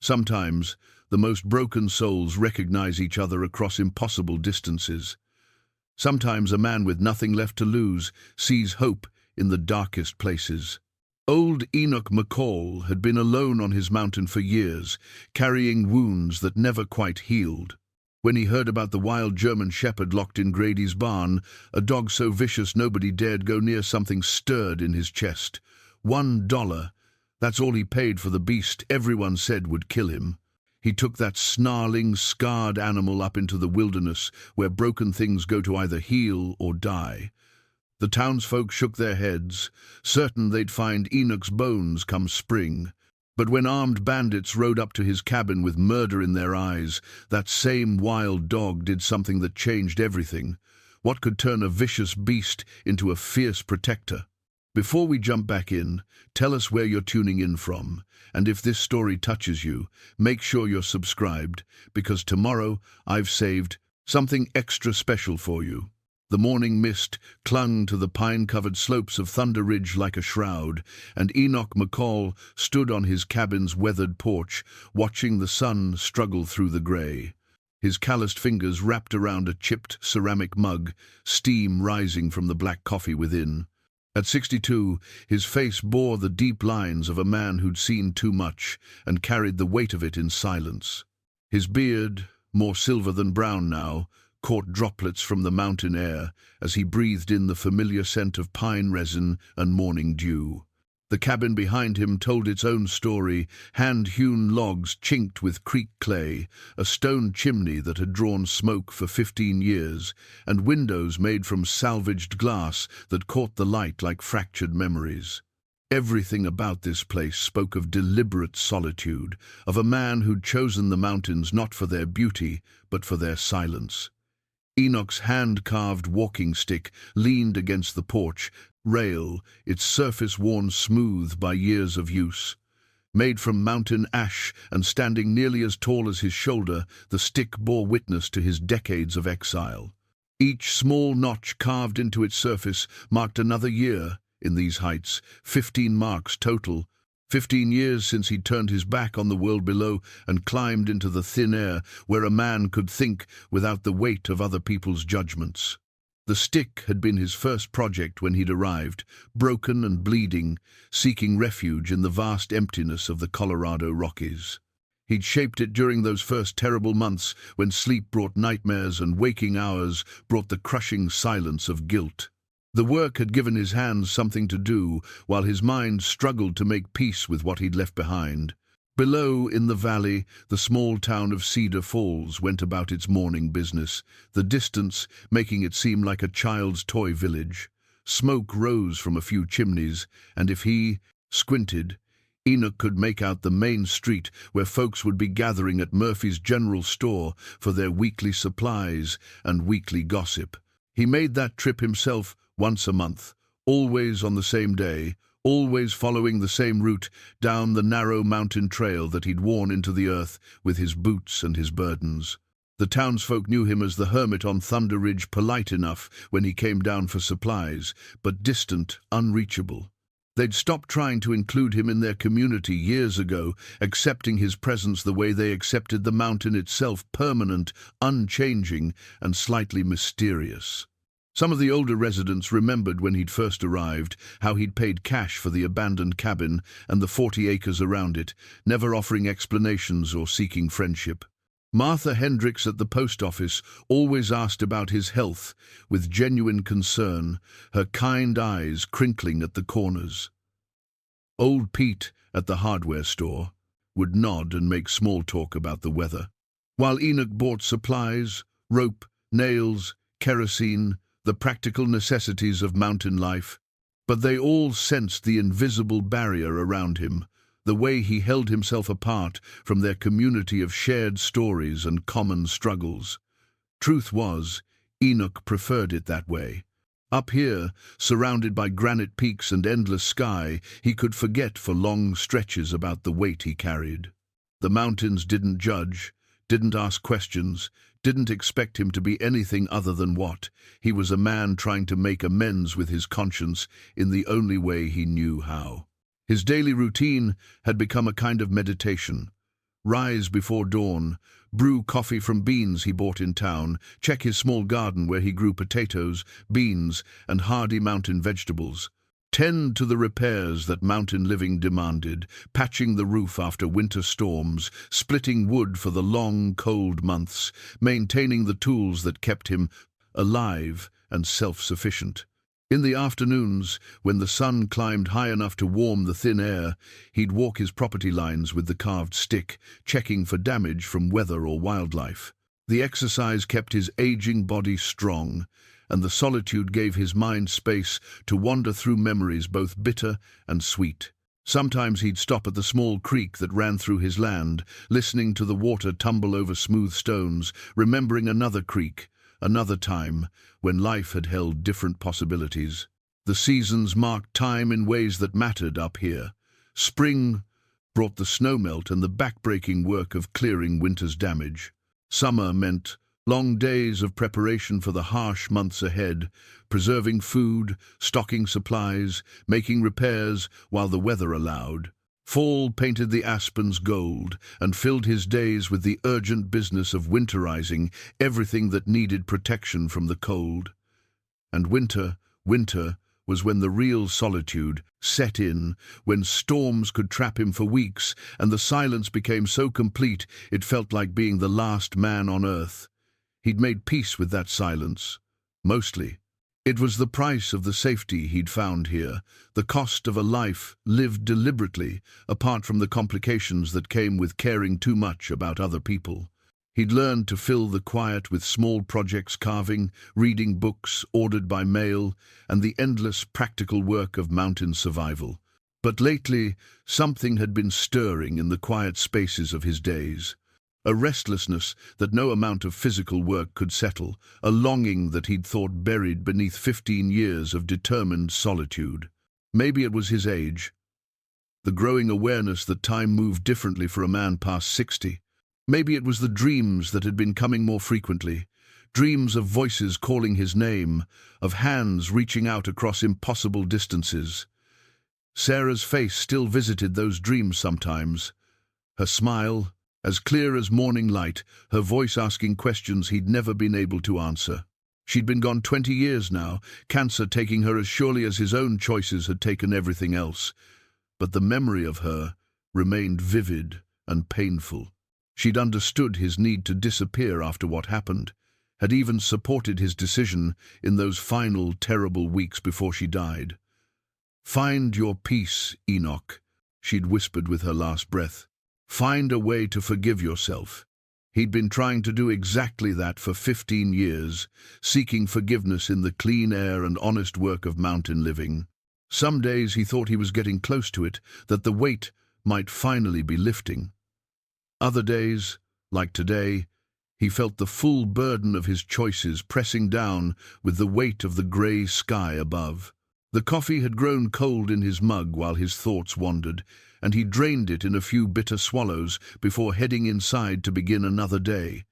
Sometimes, the most broken souls recognize each other across impossible distances. Sometimes a man with nothing left to lose sees hope in the darkest places. Old Enoch McCall had been alone on his mountain for years, carrying wounds that never quite healed. When he heard about the wild German shepherd locked in Grady's barn, a dog so vicious nobody dared go near, something stirred in his chest. $1. That's all he paid for the beast everyone said would kill him. He took that snarling, scarred animal up into the wilderness, where broken things go to either heal or die. The townsfolk shook their heads, certain they'd find Enoch's bones come spring. But when armed bandits rode up to his cabin with murder in their eyes, that same wild dog did something that changed everything. What could turn a vicious beast into a fierce protector? Before we jump back in, tell us where you're tuning in from, and if this story touches you, make sure you're subscribed, because tomorrow I've saved something extra special for you. The morning mist clung to the pine-covered slopes of Thunder Ridge like a shroud, and Enoch McCall stood on his cabin's weathered porch, watching the sun struggle through the gray. His calloused fingers wrapped around a chipped ceramic mug, steam rising from the black coffee within. At 62, his face bore the deep lines of a man who'd seen too much and carried the weight of it in silence. His beard, more silver than brown now, caught droplets from the mountain air as he breathed in the familiar scent of pine resin and morning dew. The cabin behind him told its own story, hand-hewn logs chinked with creek clay, a stone chimney that had drawn smoke for 15 years, and windows made from salvaged glass that caught the light like fractured memories. Everything about this place spoke of deliberate solitude, of a man who'd chosen the mountains not for their beauty, but for their silence. Enoch's hand-carved walking stick leaned against the porch rail, its surface worn smooth by years of use. Made from mountain ash and standing nearly as tall as his shoulder, the stick bore witness to his decades of exile. Each small notch carved into its surface marked another year in these heights, 15 marks total. 15 years since he'd turned his back on the world below and climbed into the thin air where a man could think without the weight of other people's judgments. The stick had been his first project when he'd arrived, broken and bleeding, seeking refuge in the vast emptiness of the Colorado Rockies. He'd shaped it during those first terrible months when sleep brought nightmares and waking hours brought the crushing silence of guilt. The work had given his hands something to do, while his mind struggled to make peace with what he'd left behind. Below, in the valley, the small town of Cedar Falls went about its morning business, the distance making it seem like a child's toy village. Smoke rose from a few chimneys, and if he squinted, Enoch could make out the main street where folks would be gathering at Murphy's General Store for their weekly supplies and weekly gossip. He made that trip himself once a month, always on the same day, always following the same route down the narrow mountain trail that he'd worn into the earth with his boots and his burdens. The townsfolk knew him as the hermit on Thunder Ridge, polite enough when he came down for supplies, but distant, unreachable. They'd stopped trying to include him in their community years ago, accepting his presence the way they accepted the mountain itself, permanent, unchanging, and slightly mysterious. Some of the older residents remembered when he'd first arrived how he'd paid cash for the abandoned cabin and the 40 acres around it, never offering explanations or seeking friendship. Martha Hendricks at the post office always asked about his health with genuine concern, her kind eyes crinkling at the corners. Old Pete at the hardware store would nod and make small talk about the weather, while Enoch bought supplies, rope, nails, kerosene, the practical necessities of mountain life, but they all sensed the invisible barrier around him, the way he held himself apart from their community of shared stories and common struggles. Truth was, Enoch preferred it that way. Up here, surrounded by granite peaks and endless sky, he could forget for long stretches about the weight he carried. The mountains didn't judge, didn't ask questions, didn't expect him to be anything other than what. He was a man trying to make amends with his conscience in the only way he knew how. His daily routine had become a kind of meditation. rise before dawn, brew coffee from beans he bought in town, check his small garden where he grew potatoes, beans, and hardy mountain vegetables. Tend to the repairs that mountain living demanded, patching the roof after winter storms, splitting wood for the long, cold months, maintaining the tools that kept him alive and self-sufficient. In the afternoons, when the sun climbed high enough to warm the thin air, he'd walk his property lines with the carved stick, checking for damage from weather or wildlife. The exercise kept his aging body strong, and the solitude gave his mind space to wander through memories both bitter and sweet. Sometimes he'd stop at the small creek that ran through his land, listening to the water tumble over smooth stones, remembering another creek, another time, when life had held different possibilities. The seasons marked time in ways that mattered up here. Spring brought the snowmelt and the backbreaking work of clearing winter's damage. Summer meant long days of preparation for the harsh months ahead, preserving food, stocking supplies, making repairs while the weather allowed. Fall painted the aspens gold and filled his days with the urgent business of winterizing everything that needed protection from the cold. And winter was when the real solitude set in, when storms could trap him for weeks and the silence became so complete it felt like being the last man on earth. He'd made peace with that silence, mostly. It was the price of the safety he'd found here, the cost of a life lived deliberately, apart from the complications that came with caring too much about other people. He'd learned to fill the quiet with small projects, carving, reading books ordered by mail, and the endless practical work of mountain survival. But lately, something had been stirring in the quiet spaces of his days. A restlessness that no amount of physical work could settle, a longing that he'd thought buried beneath 15 years of determined solitude. Maybe it was his age, the growing awareness that time moved differently for a man past 60. Maybe it was the dreams that had been coming more frequently, dreams of voices calling his name, of hands reaching out across impossible distances. Sarah's face still visited those dreams sometimes, her smile as clear as morning light, her voice asking questions he'd never been able to answer. She'd been gone 20 years now, cancer taking her as surely as his own choices had taken everything else. But the memory of her remained vivid and painful. She'd understood his need to disappear after what happened, had even supported his decision in those final terrible weeks before she died. "Find your peace, Enoch," she'd whispered with her last breath. "Find a way to forgive yourself." He'd been trying to do exactly that for 15 years, seeking forgiveness in the clean air and honest work of mountain living. Some days he thought he was getting close to it, that the weight might finally be lifting. Other days, like today, he felt the full burden of his choices pressing down with the weight of the grey sky above. The coffee had grown cold in his mug while his thoughts wandered, and he drained it in a few bitter swallows before heading inside to begin another day.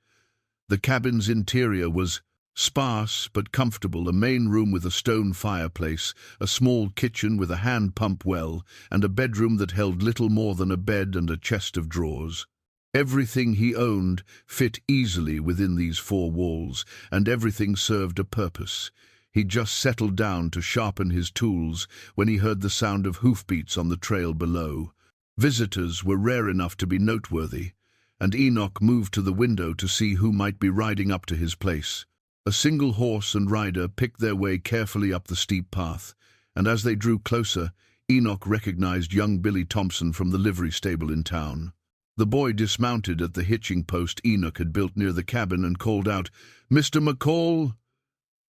The cabin's interior was sparse but comfortable, a main room with a stone fireplace, a small kitchen with a hand pump well, and a bedroom that held little more than a bed and a chest of drawers. Everything he owned fit easily within these four walls, and everything served a purpose. He just settled down to sharpen his tools when he heard the sound of hoofbeats on the trail below. Visitors were rare enough to be noteworthy, and Enoch moved to the window to see who might be riding up to his place. A single horse and rider picked their way carefully up the steep path, and as they drew closer, Enoch recognized young Billy Thompson from the livery stable in town. The boy dismounted at the hitching post Enoch had built near the cabin and called out, "Mr. McCall,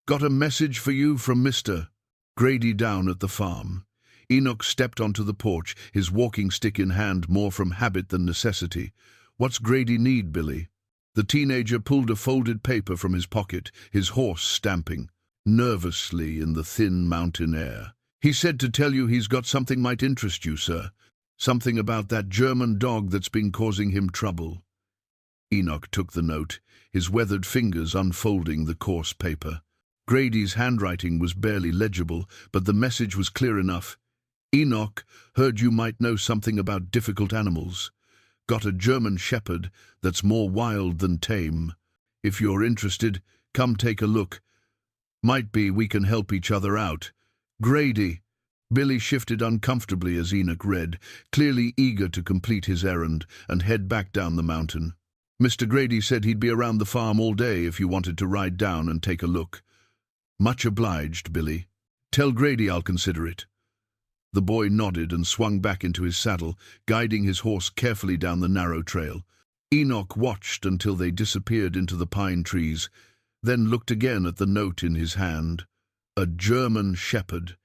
got a message for you from Mr. Grady down at the farm." Enoch stepped onto the porch, his walking stick in hand, more from habit than necessity. "What's Grady need, Billy?" The teenager pulled a folded paper from his pocket, his horse stamping nervously in the thin mountain air. "He said to tell you he's got something might interest you, sir. Something about that German dog that's been causing him trouble." Enoch took the note, his weathered fingers unfolding the coarse paper. Grady's handwriting was barely legible, but the message was clear enough. "Enoch, heard you might know something about difficult animals. Got a German shepherd that's more wild than tame. If you're interested, come take a look. Might be we can help each other out. Grady. Billy shifted uncomfortably as Enoch read, clearly eager to complete his errand and head back down the mountain. Mr. Grady said he'd be around the farm all day if you wanted to ride down and take a look. Much obliged, Billy. Tell Grady I'll consider it. The boy nodded and swung back into his saddle, guiding his horse carefully down the narrow trail. Enoch watched until they disappeared into the pine trees, then looked again at the note in his hand. A German shepherd.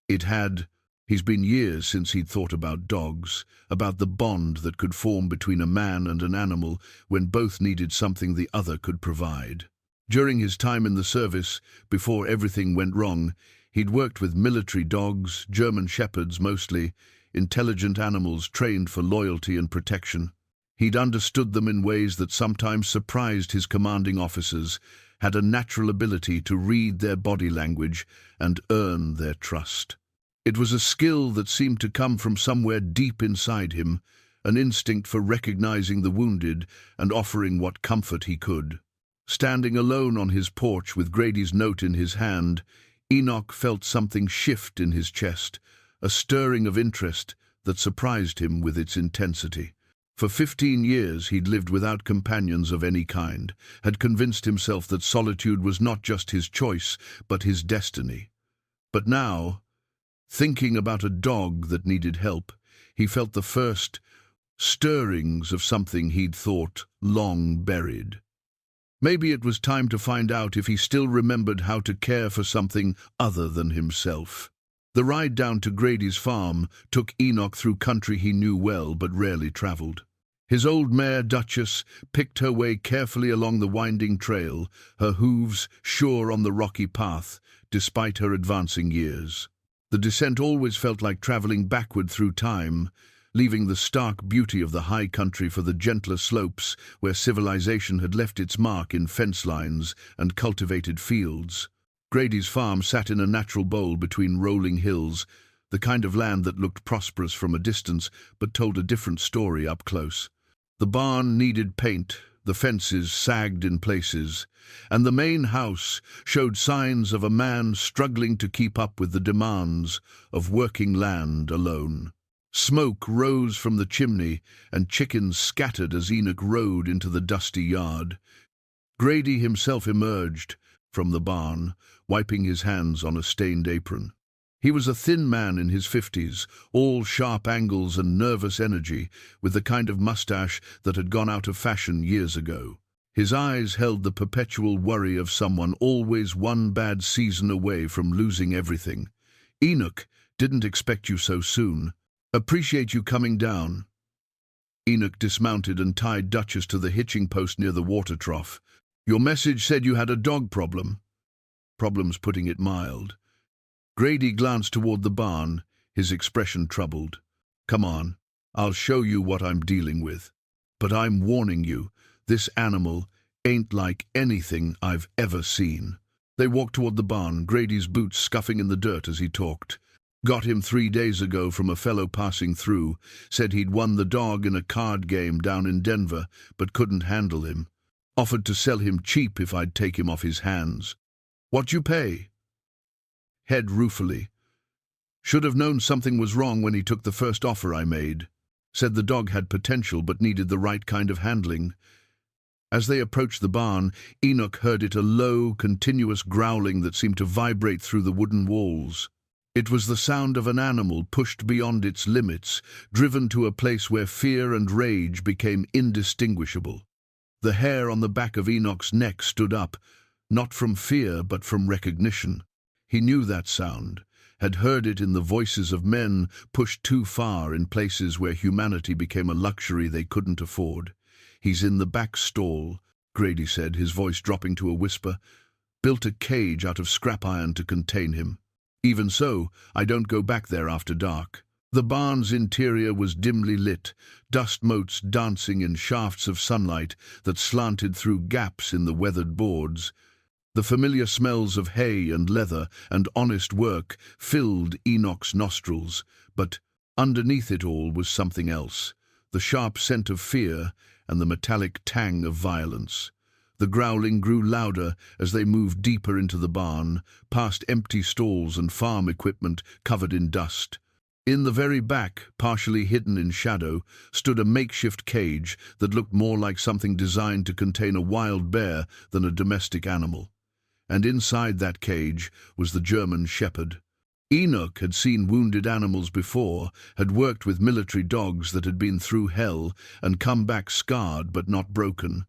He's been years since he'd thought about dogs, about the bond that could form between a man and an animal when both needed something the other could provide. During his time in the service, before everything went wrong, he'd worked with military dogs, German shepherds mostly, intelligent animals trained for loyalty and protection. He'd understood them in ways that sometimes surprised his commanding officers, had a natural ability to read their body language and earn their trust. It was a skill that seemed to come from somewhere deep inside him, an instinct for recognizing the wounded and offering what comfort he could. Standing alone on his porch with Grady's note in his hand, Enoch felt something shift in his chest, a stirring of interest that surprised him with its intensity. For 15 years he'd lived without companions of any kind, had convinced himself that solitude was not just his choice, but his destiny. But now, thinking about a dog that needed help, he felt the first stirrings of something he'd thought long buried. Maybe it was time to find out if he still remembered how to care for something other than himself. The ride down to Grady's farm took Enoch through country he knew well but rarely traveled. His old mare, Duchess, picked her way carefully along the winding trail, her hooves sure on the rocky path, despite her advancing years. The descent always felt like traveling backward through time, leaving the stark beauty of the high country for the gentler slopes where civilization had left its mark in fence lines and cultivated fields. Grady's farm sat in a natural bowl between rolling hills, the kind of land that looked prosperous from a distance but told a different story up close. The barn needed paint, the fences sagged in places, and the main house showed signs of a man struggling to keep up with the demands of working land alone. Smoke rose from the chimney, and chickens scattered as Enoch rode into the dusty yard. Grady himself emerged from the barn, wiping his hands on a stained apron. He was a thin man in his 50s, all sharp angles and nervous energy, with the kind of mustache that had gone out of fashion years ago. His eyes held the perpetual worry of someone always one bad season away from losing everything. "Enoch, didn't expect you so soon. Appreciate you coming down." Enoch dismounted and tied Duchess to the hitching post near the water trough. "Your message said you had a dog problem." "Problem's putting it mild." Grady glanced toward the barn, his expression troubled. "Come on, I'll show you what I'm dealing with. But I'm warning you, this animal ain't like anything I've ever seen." They walked toward the barn, Grady's boots scuffing in the dirt as he talked. "Got him 3 days ago from a fellow passing through. Said he'd won the dog in a card game down in Denver, but couldn't handle him. Offered to sell him cheap if I'd take him off his hands." "What'd you pay?" Head ruefully. "Should have known something was wrong when he took the first offer I made. Said the dog had potential but needed the right kind of handling." As they approached the barn, Enoch heard it, a low, continuous growling that seemed to vibrate through the wooden walls. It was the sound of an animal pushed beyond its limits, driven to a place where fear and rage became indistinguishable. The hair on the back of Enoch's neck stood up, not from fear but from recognition. He knew that sound, had heard it in the voices of men pushed too far in places where humanity became a luxury they couldn't afford. "He's in the back stall," Grady said, his voice dropping to a whisper. "Built a cage out of scrap iron to contain him. Even so, I don't go back there after dark." The barn's interior was dimly lit, dust motes dancing in shafts of sunlight that slanted through gaps in the weathered boards. The familiar smells of hay and leather and honest work filled Enoch's nostrils, but underneath it all was something else. the sharp scent of fear and the metallic tang of violence. The growling grew louder as they moved deeper into the barn, past empty stalls and farm equipment covered in dust. In the very back, partially hidden in shadow, stood a makeshift cage that looked more like something designed to contain a wild bear than a domestic animal. And inside that cage was the German shepherd. Enoch had seen wounded animals before, had worked with military dogs that had been through hell and come back scarred but not broken.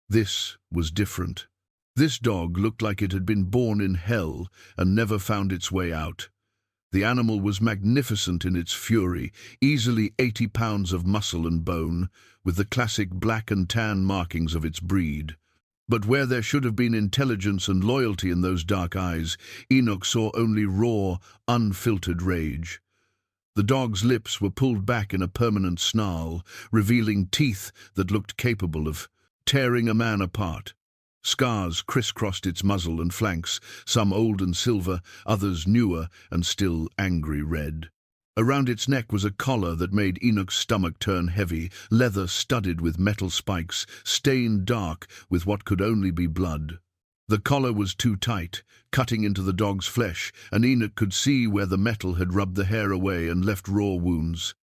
This was different. This dog looked like it had been born in hell and never found its way out. The animal was magnificent in its fury, easily 80 pounds of muscle and bone, with the classic black and tan markings of its breed. But where there should have been intelligence and loyalty in those dark eyes, Enoch saw only raw, unfiltered rage. The dog's lips were pulled back in a permanent snarl, revealing teeth that looked capable of tearing a man apart. Scars crisscrossed its muzzle and flanks, some old and silver, others newer and still angry red. Around its neck was a collar that made Enoch's stomach turn heavy, leather studded with metal spikes, stained dark with what could only be blood. The collar was too tight, cutting into the dog's flesh, and Enoch could see where the metal had rubbed the hair away and left raw wounds.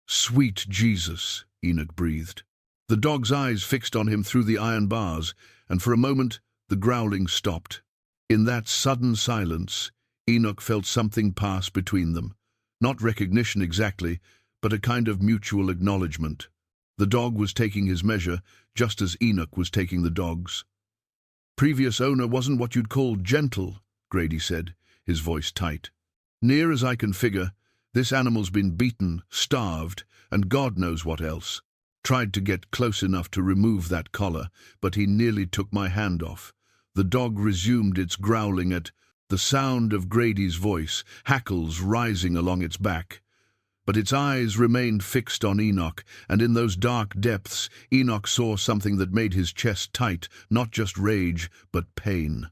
"Sweet Jesus," Enoch breathed. The dog's eyes fixed on him through the iron bars, and for a moment the growling stopped. In that sudden silence, Enoch felt something pass between them. Not recognition exactly, but a kind of mutual acknowledgement. The dog was taking his measure, just as Enoch was taking the dog's. "Previous owner wasn't what you'd call gentle," Grady said, his voice tight. "Near as I can figure, this animal's been beaten, starved, and God knows what else. Tried to get close enough to remove that collar, but he nearly took my hand off." The dog resumed its growling at the sound of Grady's voice, hackles rising along its back. But its eyes remained fixed on Enoch, and in those dark depths Enoch saw something that made his chest tight, not just rage, but pain.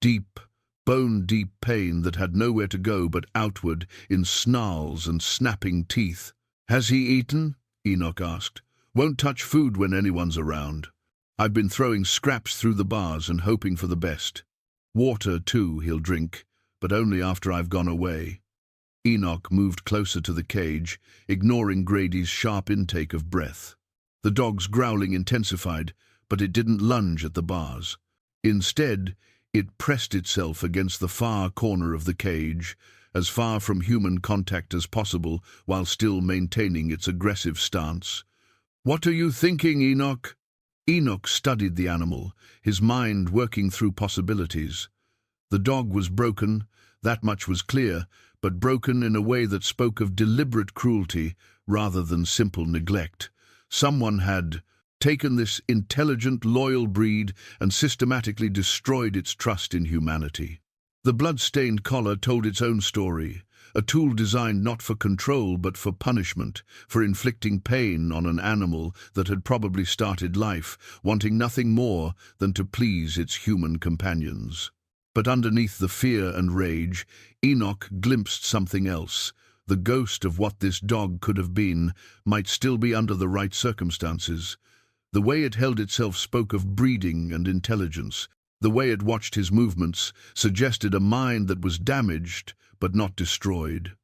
Deep, bone-deep pain that had nowhere to go but outward, in snarls and snapping teeth. "Has he eaten?" Enoch asked. "Won't touch food when anyone's around. I've been throwing scraps through the bars and hoping for the best. Water, too, he'll drink, but only after I've gone away." Enoch moved closer to the cage, ignoring Grady's sharp intake of breath. The dog's growling intensified, but it didn't lunge at the bars. Instead, it pressed itself against the far corner of the cage, as far from human contact as possible, while still maintaining its aggressive stance. "What are you thinking, Enoch?" Enoch studied the animal, his mind working through possibilities. The dog was broken, that much was clear, but broken in a way that spoke of deliberate cruelty rather than simple neglect. Someone had taken this intelligent, loyal breed and systematically destroyed its trust in humanity. The blood-stained collar told its own story, a tool designed not for control but for punishment, for inflicting pain on an animal that had probably started life, wanting nothing more than to please its human companions. But underneath the fear and rage, Enoch glimpsed something else. The ghost of what this dog could have been might still be under the right circumstances. The way it held itself spoke of breeding and intelligence. The way it watched his movements suggested a mind that was damaged but not destroyed.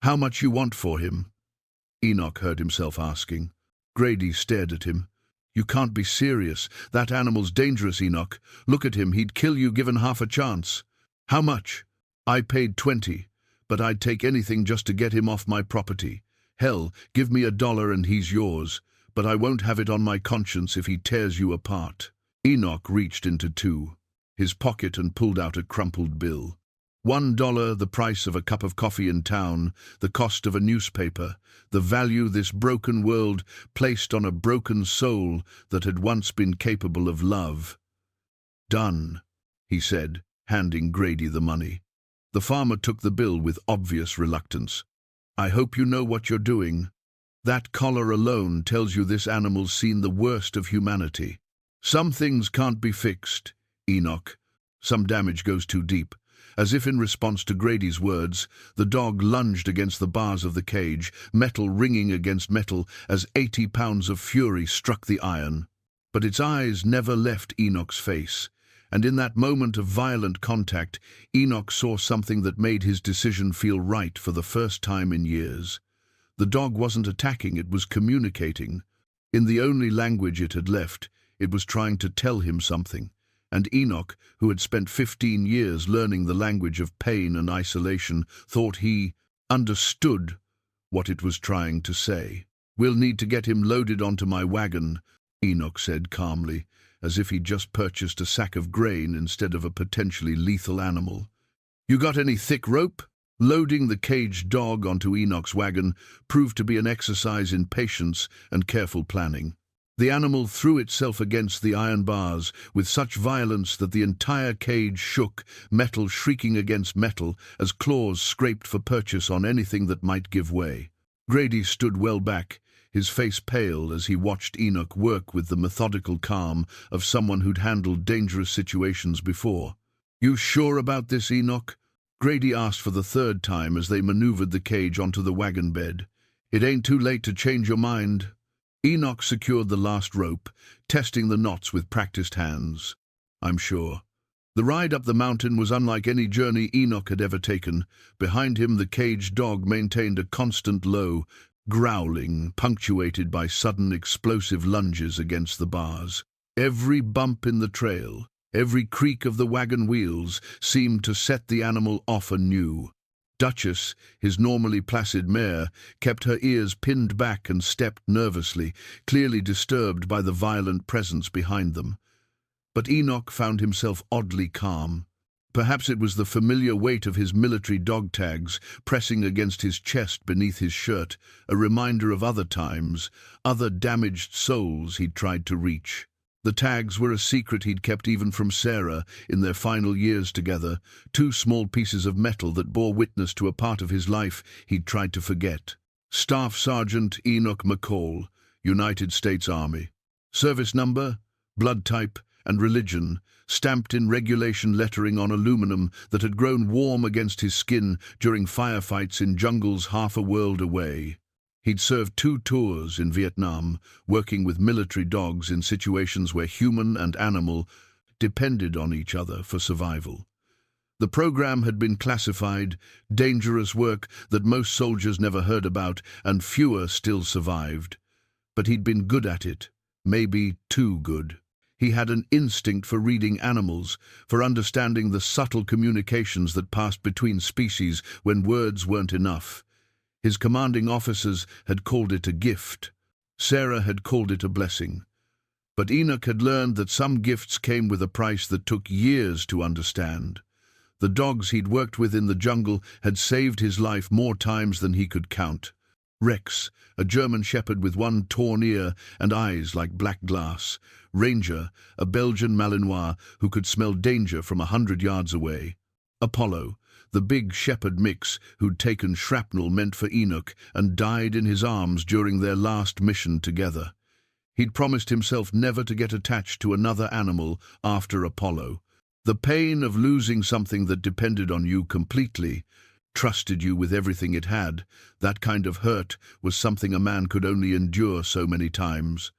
"How much you want for him?" Enoch heard himself asking. Grady stared at him. "You can't be serious. That animal's dangerous, Enoch. Look at him, he'd kill you given half a chance." "How much?" "I paid 20, but I'd take anything just to get him off my property. Hell, give me $1 and he's yours, but I won't have it on my conscience if he tears you apart." Enoch reached into his pocket and pulled out a crumpled bill. $1, the price of a cup of coffee in town, the cost of a newspaper, the value this broken world placed on a broken soul that had once been capable of love. "Done," he said, handing Grady the money. The farmer took the bill with obvious reluctance. "I hope you know what you're doing. That collar alone tells you this animal's seen the worst of humanity. Some things can't be fixed, Enoch. Some damage goes too deep. As if in response to Grady's words, the dog lunged against the bars of the cage, metal ringing against metal as 80 pounds of fury struck the iron. But its eyes never left Enoch's face, and in that moment of violent contact, Enoch saw something that made his decision feel right for the first time in years. The dog wasn't attacking, it was communicating. In the only language it had left, it was trying to tell him something. And Enoch, who had spent 15 years learning the language of pain and isolation, thought he understood what it was trying to say. "We'll need to get him loaded onto my wagon," Enoch said calmly, as if he'd just purchased a sack of grain instead of a potentially lethal animal. "You got any thick rope?" Loading the caged dog onto Enoch's wagon proved to be an exercise in patience and careful planning. The animal threw itself against the iron bars with such violence that the entire cage shook, metal shrieking against metal as claws scraped for purchase on anything that might give way. Grady stood well back, his face pale as he watched Enoch work with the methodical calm of someone who'd handled dangerous situations before. "You sure about this, Enoch?" Grady asked for the third time as they maneuvered the cage onto the wagon bed. "It ain't too late to change your mind." Enoch secured the last rope, testing the knots with practiced hands. "I'm sure." The ride up the mountain was unlike any journey Enoch had ever taken. Behind him, the caged dog maintained a constant low growling, punctuated by sudden explosive lunges against the bars. Every bump in the trail, every creak of the wagon wheels seemed to set the animal off anew. Duchess, his normally placid mare, kept her ears pinned back and stepped nervously, clearly disturbed by the violent presence behind them. But Enoch found himself oddly calm. Perhaps it was the familiar weight of his military dog tags pressing against his chest beneath his shirt, a reminder of other times, other damaged souls he'd tried to reach. The tags were a secret he'd kept even from Sarah in their final years together, two small pieces of metal that bore witness to a part of his life he'd tried to forget. Staff Sergeant Enoch McCall, United States Army. Service number, blood type, and religion, stamped in regulation lettering on aluminum that had grown warm against his skin during firefights in jungles half a world away. He'd served 2 tours in Vietnam, working with military dogs in situations where human and animal depended on each other for survival. The program had been classified, dangerous work that most soldiers never heard about and fewer still survived. But he'd been good at it, maybe too good. He had an instinct for reading animals, for understanding the subtle communications that passed between species when words weren't enough. His commanding officers had called it a gift. Sarah had called it a blessing. But Enoch had learned that some gifts came with a price that took years to understand. The dogs he'd worked with in the jungle had saved his life more times than he could count. Rex, a German shepherd with one torn ear and eyes like black glass. Ranger, a Belgian Malinois who could smell danger from 100 yards away. Apollo, the big shepherd mix who'd taken shrapnel meant for Enoch and died in his arms during their last mission together. He'd promised himself never to get attached to another animal after Apollo. The pain of losing something that depended on you completely, trusted you with everything it had, that kind of hurt was something a man could only endure so many times.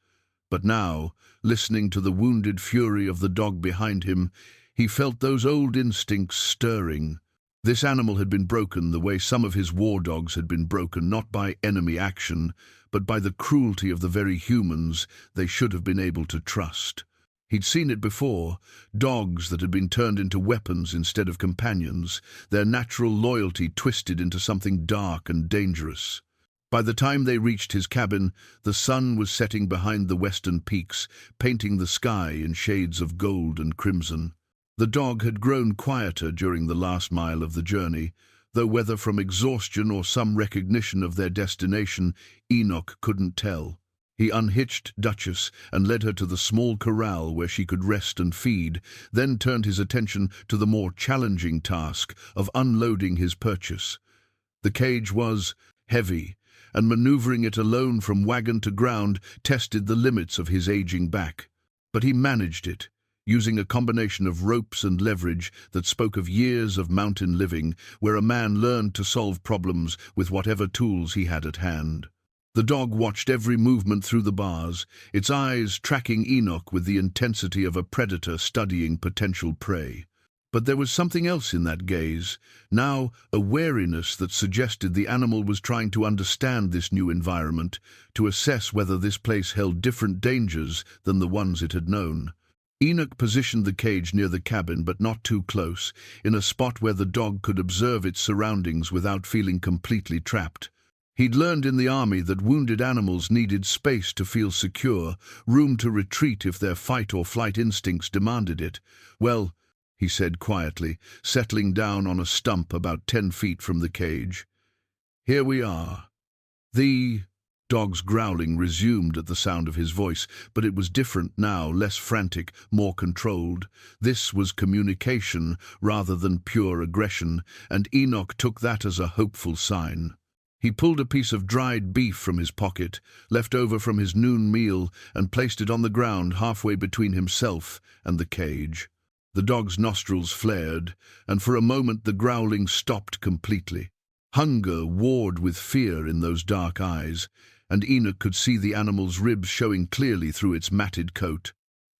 But now, listening to the wounded fury of the dog behind him, he felt those old instincts stirring. This animal had been broken the way some of his war dogs had been broken, not by enemy action, but by the cruelty of the very humans they should have been able to trust. He'd seen it before, dogs that had been turned into weapons instead of companions, their natural loyalty twisted into something dark and dangerous. By the time they reached his cabin, the sun was setting behind the western peaks, painting the sky in shades of gold and crimson. The dog had grown quieter during the last mile of the journey, though whether from exhaustion or some recognition of their destination, Enoch couldn't tell. He unhitched Duchess and led her to the small corral where she could rest and feed, then turned his attention to the more challenging task of unloading his purchase. The cage was heavy, and maneuvering it alone from wagon to ground tested the limits of his aging back. But he managed it. using a combination of ropes and leverage that spoke of years of mountain living, where a man learned to solve problems with whatever tools he had at hand. The dog watched every movement through the bars, its eyes tracking Enoch with the intensity of a predator studying potential prey. But there was something else in that gaze, now a wariness that suggested the animal was trying to understand this new environment, to assess whether this place held different dangers than the ones it had known. Enoch positioned the cage near the cabin, but not too close, in a spot where the dog could observe its surroundings without feeling completely trapped. He'd learned in the army that wounded animals needed space to feel secure, room to retreat if their fight or flight instincts demanded it. "Well," he said quietly, settling down on a stump about 10 feet from the cage, "here we are." The dog's growling resumed at the sound of his voice, but it was different now, less frantic, more controlled. This was communication rather than pure aggression, and Enoch took that as a hopeful sign. He pulled a piece of dried beef from his pocket, left over from his noon meal, and placed it on the ground halfway between himself and the cage. The dog's nostrils flared, and for a moment the growling stopped completely. Hunger warred with fear in those dark eyes, and Enoch could see the animal's ribs showing clearly through its matted coat.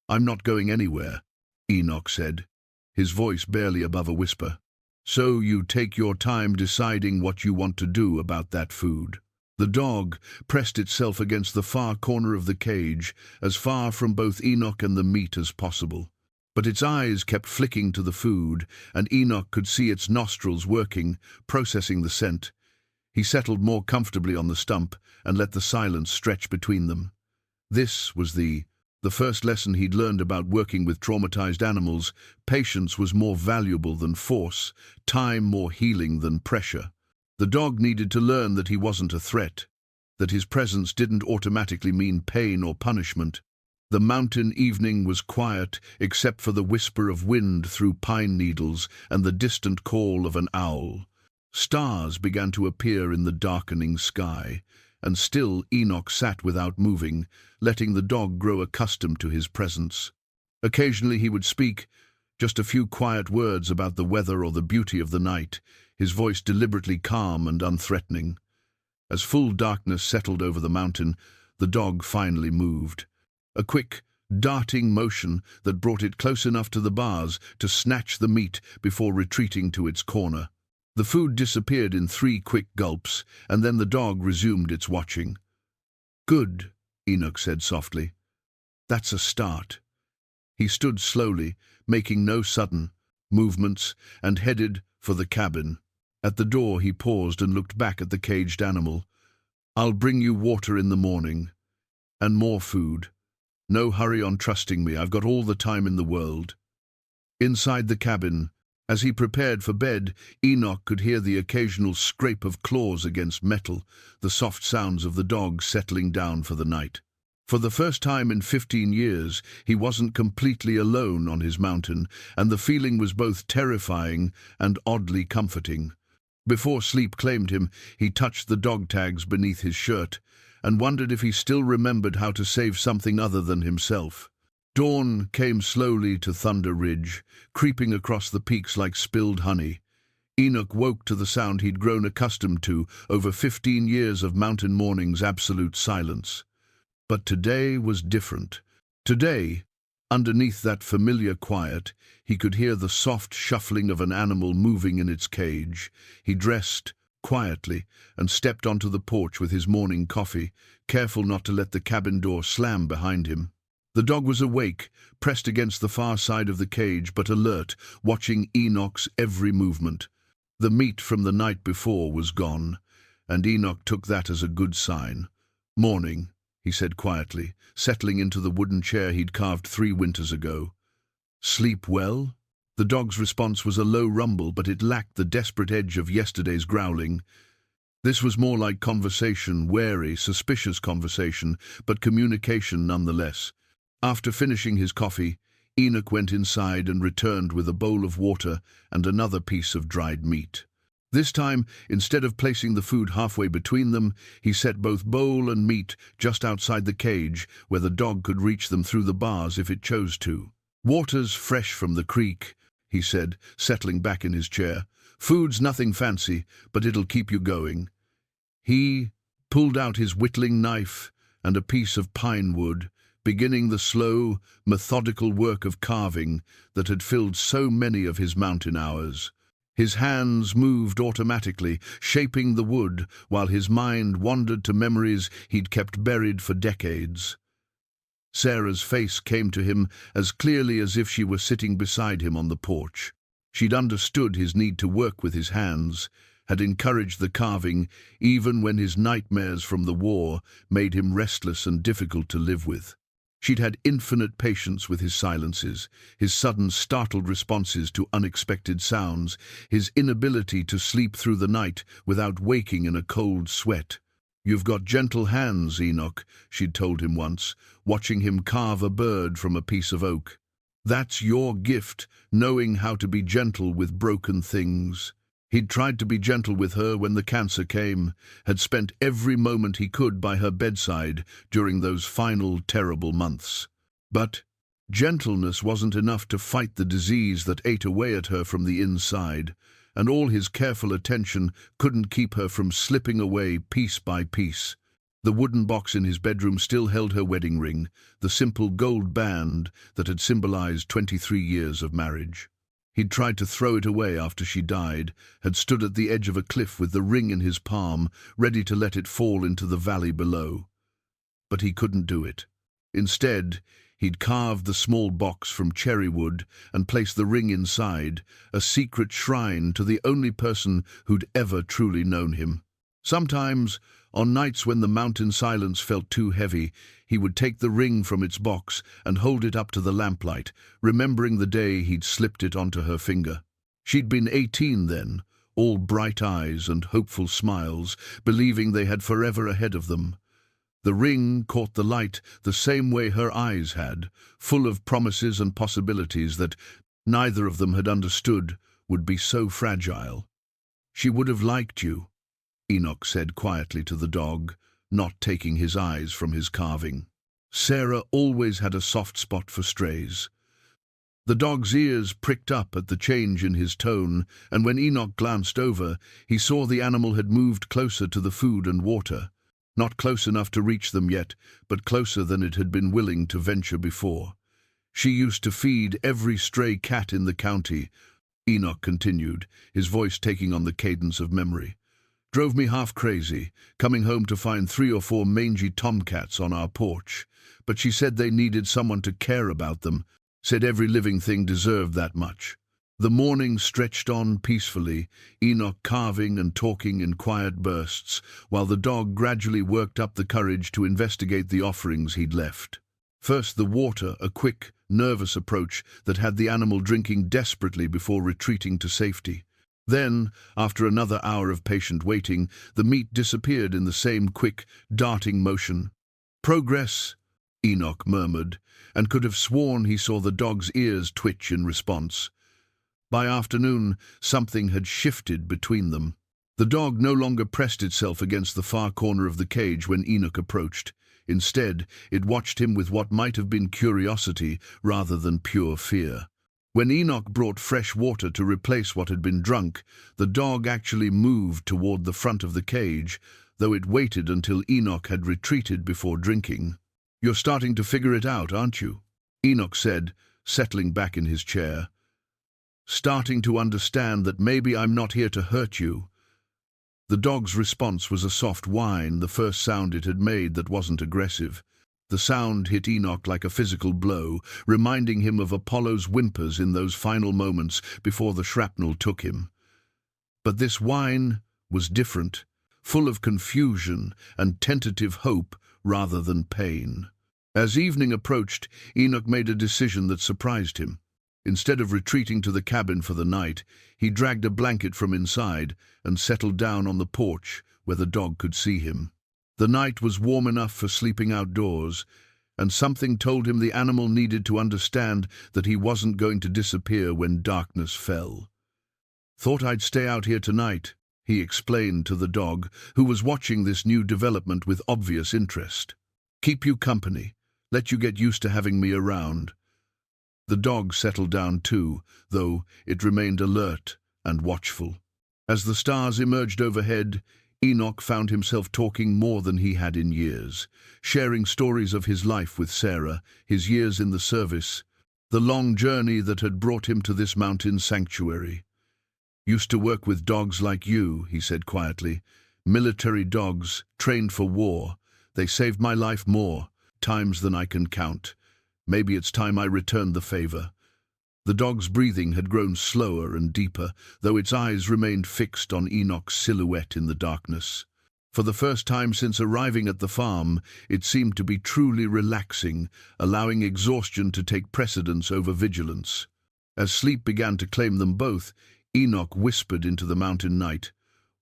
"I'm not going anywhere," Enoch said, his voice barely above a whisper. "So you take your time deciding what you want to do about that food." The dog pressed itself against the far corner of the cage, as far from both Enoch and the meat as possible. But its eyes kept flicking to the food, and Enoch could see its nostrils working, processing the scent. He settled more comfortably on the stump and let the silence stretch between them. This was the first lesson he'd learned about working with traumatized animals. Patience was more valuable than force, time more healing than pressure. The dog needed to learn that he wasn't a threat, that his presence didn't automatically mean pain or punishment. The mountain evening was quiet, except for the whisper of wind through pine needles and the distant call of an owl. Stars began to appear in the darkening sky, and still Enoch sat without moving, letting the dog grow accustomed to his presence. Occasionally he would speak, just a few quiet words about the weather or the beauty of the night, his voice deliberately calm and unthreatening. As full darkness settled over the mountain, the dog finally moved. A quick, darting motion that brought it close enough to the bars to snatch the meat before retreating to its corner. The food disappeared in 3 quick gulps, and then the dog resumed its watching. "Good," Enoch said softly. "That's a start." He stood slowly, making no sudden movements, and headed for the cabin. At the door he paused and looked back at the caged animal. "I'll bring you water in the morning. And more food. No hurry on trusting me, I've got all the time in the world." Inside the cabin, as he prepared for bed, Enoch could hear the occasional scrape of claws against metal, the soft sounds of the dog settling down for the night. For the first time in 15 years, he wasn't completely alone on his mountain, and the feeling was both terrifying and oddly comforting. Before sleep claimed him, he touched the dog tags beneath his shirt, and wondered if he still remembered how to save something other than himself. Dawn came slowly to Thunder Ridge, creeping across the peaks like spilled honey. Enoch woke to the sound he'd grown accustomed to over 15 years of mountain morning's absolute silence. But today was different. Today, underneath that familiar quiet, he could hear the soft shuffling of an animal moving in its cage. He dressed quietly and stepped onto the porch with his morning coffee, careful not to let the cabin door slam behind him. The dog was awake, pressed against the far side of the cage, but alert, watching Enoch's every movement. The meat from the night before was gone, and Enoch took that as a good sign. "Morning," he said quietly, settling into the wooden chair he'd carved 3 winters ago. "Sleep well?" The dog's response was a low rumble, but it lacked the desperate edge of yesterday's growling. This was more like conversation, wary, suspicious conversation, but communication nonetheless. After finishing his coffee, Enoch went inside and returned with a bowl of water and another piece of dried meat. This time, instead of placing the food halfway between them, he set both bowl and meat just outside the cage, where the dog could reach them through the bars if it chose to. "Water's fresh from the creek," he said, settling back in his chair. "Food's nothing fancy, but it'll keep you going." He pulled out his whittling knife and a piece of pine wood, beginning the slow, methodical work of carving that had filled so many of his mountain hours. His hands moved automatically, shaping the wood, while his mind wandered to memories he'd kept buried for decades. Sarah's face came to him as clearly as if she were sitting beside him on the porch. She'd understood his need to work with his hands, had encouraged the carving even when his nightmares from the war made him restless and difficult to live with. She'd had infinite patience with his silences, his sudden startled responses to unexpected sounds, his inability to sleep through the night without waking in a cold sweat. "You've got gentle hands, Enoch," she'd told him once, watching him carve a bird from a piece of oak. "That's your gift, knowing how to be gentle with broken things." He'd tried to be gentle with her when the cancer came, had spent every moment he could by her bedside during those final terrible months. But gentleness wasn't enough to fight the disease that ate away at her from the inside, and all his careful attention couldn't keep her from slipping away piece by piece. The wooden box in his bedroom still held her wedding ring, the simple gold band that had symbolized 23 years of marriage. He'd tried to throw it away after she died, had stood at the edge of a cliff with the ring in his palm, ready to let it fall into the valley below. But he couldn't do it. Instead, he'd carved the small box from cherry wood and placed the ring inside, a secret shrine to the only person who'd ever truly known him. Sometimes, on nights when the mountain silence felt too heavy, he would take the ring from its box and hold it up to the lamplight, remembering the day he'd slipped it onto her finger. She'd been 18 then, all bright eyes and hopeful smiles, believing they had forever ahead of them. The ring caught the light the same way her eyes had, full of promises and possibilities that neither of them had understood would be so fragile. "She would have liked you," Enoch said quietly to the dog, not taking his eyes from his carving. Sarah always had a soft spot for strays. The dog's ears pricked up at the change in his tone, and when Enoch glanced over, he saw the animal had moved closer to the food and water. Not close enough to reach them yet, but closer than it had been willing to venture before. "She used to feed every stray cat in the county," Enoch continued, his voice taking on the cadence of memory. "Drove me half crazy, coming home to find 3 or 4 mangy tomcats on our porch. But she said they needed someone to care about them, said every living thing deserved that much." The morning stretched on peacefully, Enoch carving and talking in quiet bursts, while the dog gradually worked up the courage to investigate the offerings he'd left. First the water, a quick, nervous approach that had the animal drinking desperately before retreating to safety. Then, after another hour of patient waiting, the meat disappeared in the same quick, darting motion. "Progress," Enoch murmured, and could have sworn he saw the dog's ears twitch in response. By afternoon, something had shifted between them. The dog no longer pressed itself against the far corner of the cage when Enoch approached. Instead, it watched him with what might have been curiosity rather than pure fear. When Enoch brought fresh water to replace what had been drunk, the dog actually moved toward the front of the cage, though it waited until Enoch had retreated before drinking. "You're starting to figure it out, aren't you?" Enoch said, settling back in his chair. "Starting to understand that maybe I'm not here to hurt you." The dog's response was a soft whine, the first sound it had made that wasn't aggressive. The sound hit Enoch like a physical blow, reminding him of Apollo's whimpers in those final moments before the shrapnel took him. But this whine was different, full of confusion and tentative hope rather than pain. As evening approached, Enoch made a decision that surprised him. Instead of retreating to the cabin for the night, he dragged a blanket from inside and settled down on the porch where the dog could see him. The night was warm enough for sleeping outdoors, and something told him the animal needed to understand that he wasn't going to disappear when darkness fell. "Thought I'd stay out here tonight," he explained to the dog, who was watching this new development with obvious interest. "Keep you company, let you get used to having me around." The dog settled down too, though it remained alert and watchful. As the stars emerged overhead, Enoch found himself talking more than he had in years, sharing stories of his life with Sarah, his years in the service, the long journey that had brought him to this mountain sanctuary. "Used to work with dogs like you," he said quietly. "Military dogs, trained for war. They saved my life more times than I can count. Maybe it's time I returned the favor." The dog's breathing had grown slower and deeper, though its eyes remained fixed on Enoch's silhouette in the darkness. For the first time since arriving at the farm, it seemed to be truly relaxing, allowing exhaustion to take precedence over vigilance. As sleep began to claim them both, Enoch whispered into the mountain night,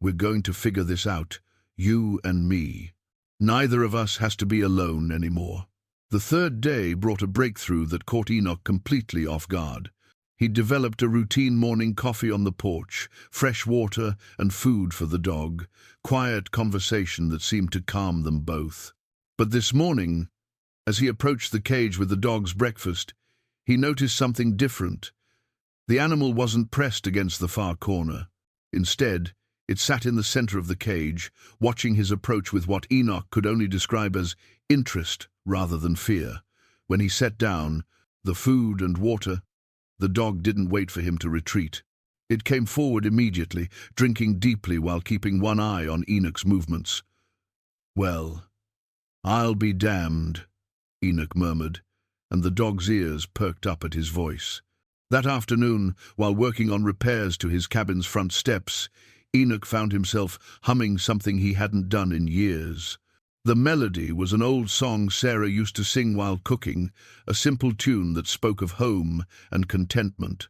"We're going to figure this out, you and me. Neither of us has to be alone anymore." The third day brought a breakthrough that caught Enoch completely off guard. He developed a routine morning coffee on the porch, fresh water and food for the dog, quiet conversation that seemed to calm them both. But this morning, as he approached the cage with the dog's breakfast, he noticed something different. The animal wasn't pressed against the far corner. Instead, it sat in the center of the cage, watching his approach with what Enoch could only describe as interest rather than fear. When he sat down, the food and water, the dog didn't wait for him to retreat. It came forward immediately, drinking deeply while keeping one eye on Enoch's movements. "Well, I'll be damned," Enoch murmured, and the dog's ears perked up at his voice. That afternoon, while working on repairs to his cabin's front steps, Enoch found himself humming something he hadn't done in years. The melody was an old song Sarah used to sing while cooking, a simple tune that spoke of home and contentment.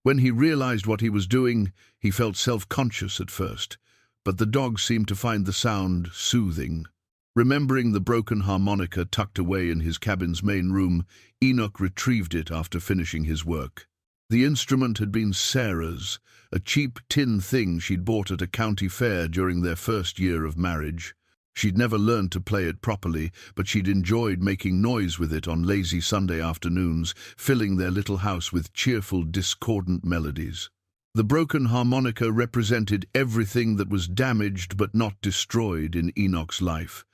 When he realized what he was doing, he felt self-conscious at first, but the dog seemed to find the sound soothing. Remembering the broken harmonica tucked away in his cabin's main room, Enoch retrieved it after finishing his work. The instrument had been Sarah's, a cheap tin thing she'd bought at a county fair during their first year of marriage. She'd never learned to play it properly, but she'd enjoyed making noise with it on lazy Sunday afternoons, filling their little house with cheerful, discordant melodies. The broken harmonica represented everything that was damaged but not destroyed in Enoch's life.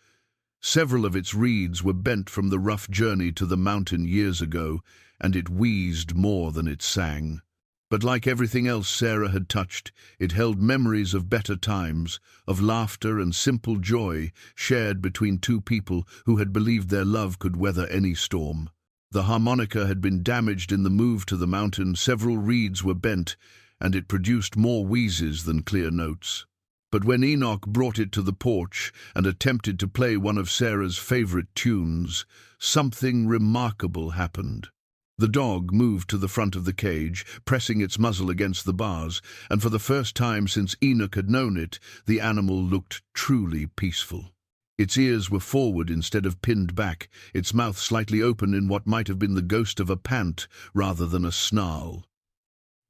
Several of its reeds were bent from the rough journey to the mountain years ago, and it wheezed more than it sang. But like everything else Sarah had touched, it held memories of better times, of laughter and simple joy shared between two people who had believed their love could weather any storm. The harmonica had been damaged in the move to the mountain, several reeds were bent, and it produced more wheezes than clear notes. But when Enoch brought it to the porch and attempted to play one of Sarah's favorite tunes, something remarkable happened. The dog moved to the front of the cage, pressing its muzzle against the bars, and for the first time since Enoch had known it, the animal looked truly peaceful. Its ears were forward instead of pinned back, its mouth slightly open in what might have been the ghost of a pant rather than a snarl.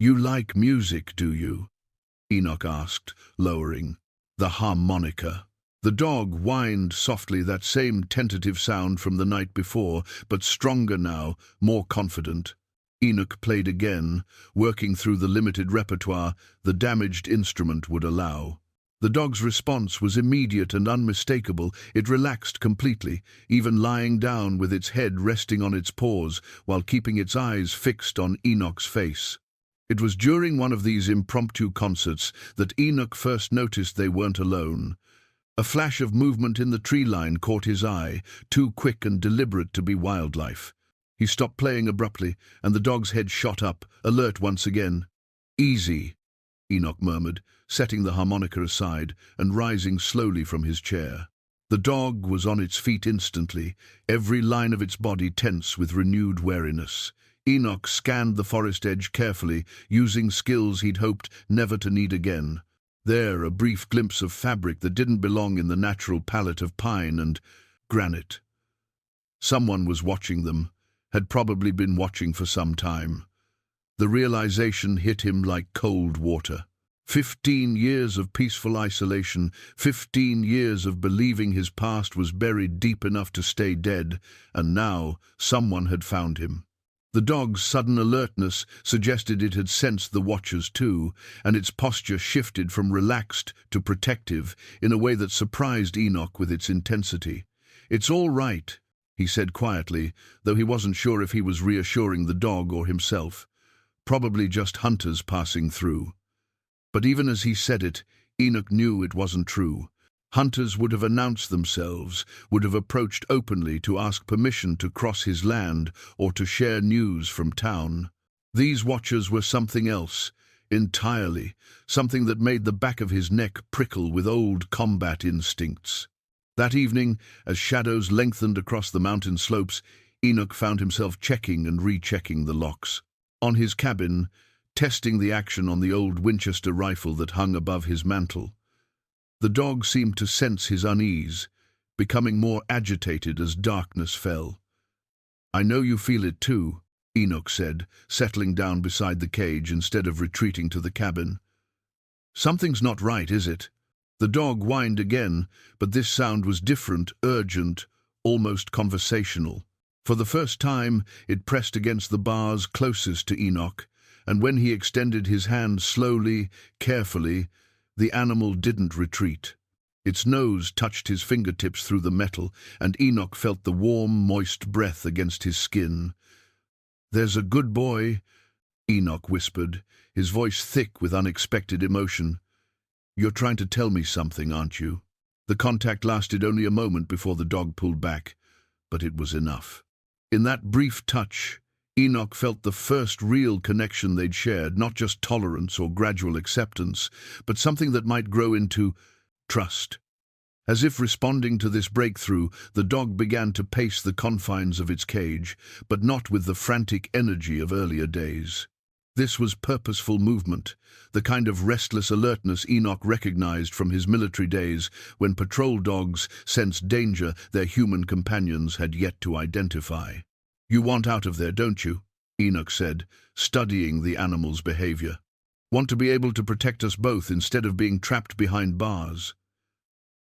"You like music, do you?" Enoch asked, lowering. "The harmonica." The dog whined softly, that same tentative sound from the night before, but stronger now, more confident. Enoch played again, working through the limited repertoire the damaged instrument would allow. The dog's response was immediate and unmistakable. It relaxed completely, even lying down with its head resting on its paws while keeping its eyes fixed on Enoch's face. It was during one of these impromptu concerts that Enoch first noticed they weren't alone. A flash of movement in the tree line caught his eye, too quick and deliberate to be wildlife. He stopped playing abruptly, and the dog's head shot up, alert once again. "Easy," Enoch murmured, setting the harmonica aside and rising slowly from his chair. The dog was on its feet instantly, every line of its body tense with renewed wariness. Enoch scanned the forest edge carefully, using skills he'd hoped never to need again. There, a brief glimpse of fabric that didn't belong in the natural palette of pine and granite. Someone was watching them, had probably been watching for some time. The realization hit him like cold water. 15 years of peaceful isolation, 15 years of believing his past was buried deep enough to stay dead, and now someone had found him. The dog's sudden alertness suggested it had sensed the watchers too, and its posture shifted from relaxed to protective in a way that surprised Enoch with its intensity. "It's all right," he said quietly, though he wasn't sure if he was reassuring the dog or himself. Probably just hunters passing through. But even as he said it, Enoch knew it wasn't true. Hunters would have announced themselves, would have approached openly to ask permission to cross his land or to share news from town. These watchers were something else, entirely, something that made the back of his neck prickle with old combat instincts. That evening, as shadows lengthened across the mountain slopes, Enoch found himself checking and rechecking the locks. On his cabin, testing the action on the old Winchester rifle that hung above his mantel. The dog seemed to sense his unease, becoming more agitated as darkness fell. "I know you feel it too," Enoch said, settling down beside the cage instead of retreating to the cabin. "Something's not right, is it?" The dog whined again, but this sound was different, urgent, almost conversational. For the first time, it pressed against the bars closest to Enoch, and when he extended his hand slowly, carefully, the animal didn't retreat. Its nose touched his fingertips through the metal, and Enoch felt the warm, moist breath against his skin. "There's a good boy," Enoch whispered, his voice thick with unexpected emotion. "You're trying to tell me something, aren't you?" The contact lasted only a moment before the dog pulled back, but it was enough. In that brief touch, Enoch felt the first real connection they'd shared, not just tolerance or gradual acceptance, but something that might grow into trust. As if responding to this breakthrough, the dog began to pace the confines of its cage, but not with the frantic energy of earlier days. This was purposeful movement, the kind of restless alertness Enoch recognized from his military days when patrol dogs sensed danger their human companions had yet to identify. "You want out of there, don't you?" Enoch said, studying the animal's behavior. "Want to be able to protect us both instead of being trapped behind bars?"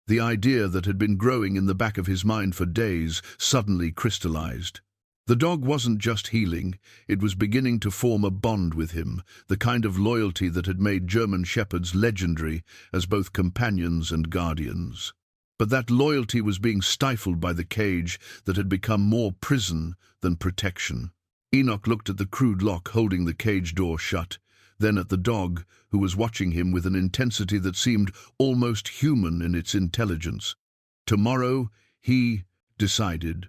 The idea that had been growing in the back of his mind for days suddenly crystallized. The dog wasn't just healing, it was beginning to form a bond with him, the kind of loyalty that had made German shepherds legendary as both companions and guardians. But that loyalty was being stifled by the cage that had become more prison than protection. Enoch looked at the crude lock holding the cage door shut, then at the dog, who was watching him with an intensity that seemed almost human in its intelligence. Tomorrow, he decided.